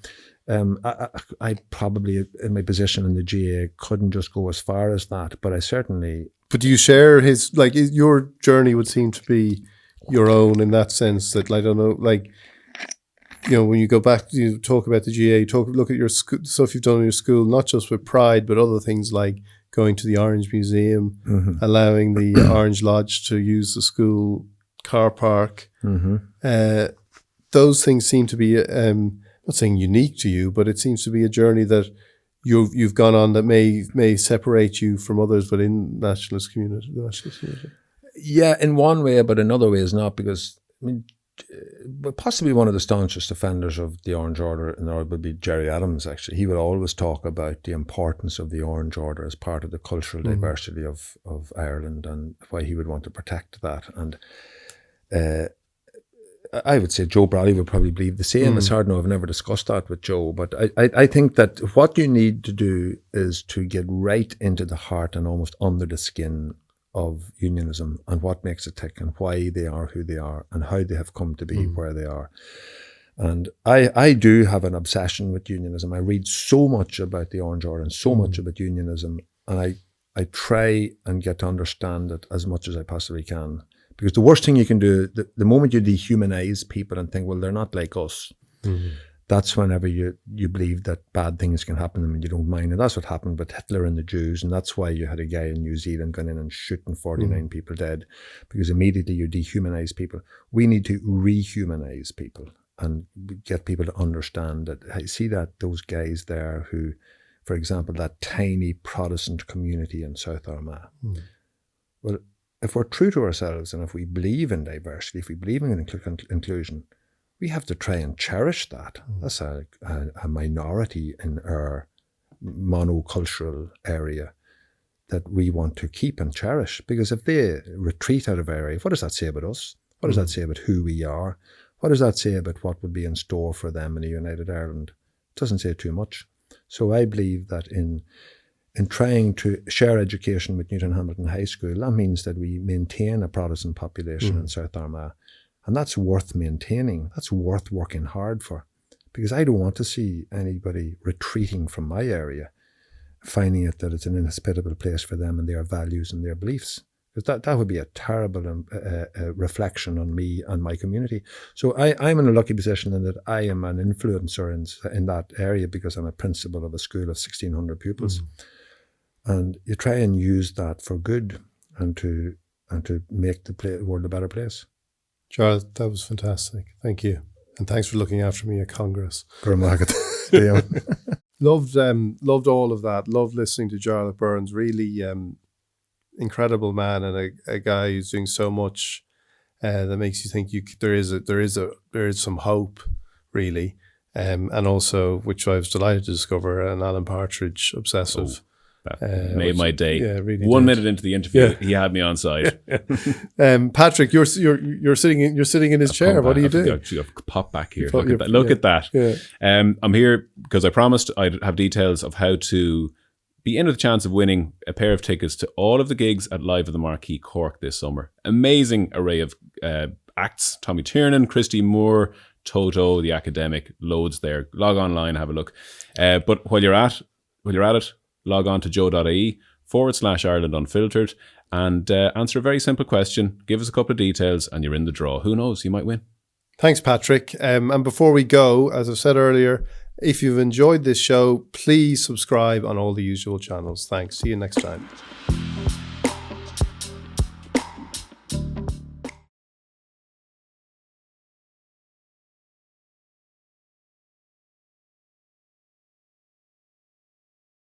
I probably, in my position in the GAA, couldn't just go as far as that, but I certainly...
But do you share his, like, your journey would seem to be your own in that sense that, I don't know, like, you know, when you go back, you talk about the GAA, look at your stuff you've done in your school, not just with Pride, but other things like going to the Orange Museum, allowing the Orange Lodge to use the school car park. Those things seem to be, I'm not saying unique to you, but it seems to be a journey that you've gone on that may separate you from others within the nationalist community.
Yeah, in one way, but in other ways not, because I mean, possibly one of the staunchest defenders of the Orange Order in Ireland would be Gerry Adams. Actually, he would always talk about the importance of the Orange Order as part of the cultural diversity of Ireland, and why he would want to protect that. And I would say Joe Brawley would probably believe the same. It's hard to know. I've never discussed that with Joe, but I think that what you need to do is to get right into the heart and almost under the skin of unionism, and what makes it tick, and why they are who they are, and how they have come to be where they are. And I do have an obsession with unionism. I read so much about the Orange Order and so much about unionism, and I try and get to understand it as much as I possibly can. Because the worst thing you can do, the moment you dehumanize people and think, well, they're not like us, that's whenever you believe that bad things can happen to them and you don't mind. And that's what happened with Hitler and the Jews. And that's why you had a guy in New Zealand going in and shooting 49 people dead, because immediately you dehumanize people. We need to rehumanize people and get people to understand that, I see that those guys there who, for example, that tiny Protestant community in South Armagh, well, if we're true to ourselves and if we believe in diversity, if we believe in inclusion, we have to try and cherish that. That's a minority in our monocultural area that we want to keep and cherish. Because if they retreat out of our area, what does that say about us? What does that say about who we are? What does that say about what would be in store for them in a united Ireland? It doesn't say too much. So I believe that in trying to share education with Newton Hamilton High School, that means that we maintain a Protestant population in South Armagh. And that's worth maintaining. That's worth working hard for. Because I don't want to see anybody retreating from my area, finding it that it's an inhospitable place for them and their values and their beliefs. Because that would be a terrible reflection on me and my community. So I'm in a lucky position in that I am an influencer in that area, because I'm a principal of a school of 1,600 pupils. And you try and use that for good and to make the world a better place.
Jarlath, that was fantastic. Thank you. And thanks for looking after me at Congress. Loved all of that. Loved listening to Jarlath Burns. Really incredible man, and a guy who's doing so much that makes you think there is some hope, really. And also, which I was delighted to discover, an Alan Partridge obsessive.
That made my day.
Yeah, really.
1 minute into the interview, he had me on side.
Patrick, you're sitting in his chair. What are you doing?
I've pop back here. Look at that.
Yeah.
I'm here because I promised I'd have details of how to be in with a chance of winning a pair of tickets to all of the gigs at Live at the Marquee Cork this summer. Amazing array of acts. Tommy Tiernan, Christy Moore, Toto, The Academic, loads there. Log online, have a look. But while you're at it, log on to JOE.ie /Ireland Unfiltered and answer a very simple question. Give us a couple of details and you're in the draw. Who knows? You might win.
Thanks, Patrick. And before we go, as I said earlier, if you've enjoyed this show, please subscribe on all the usual channels. Thanks. See you next time.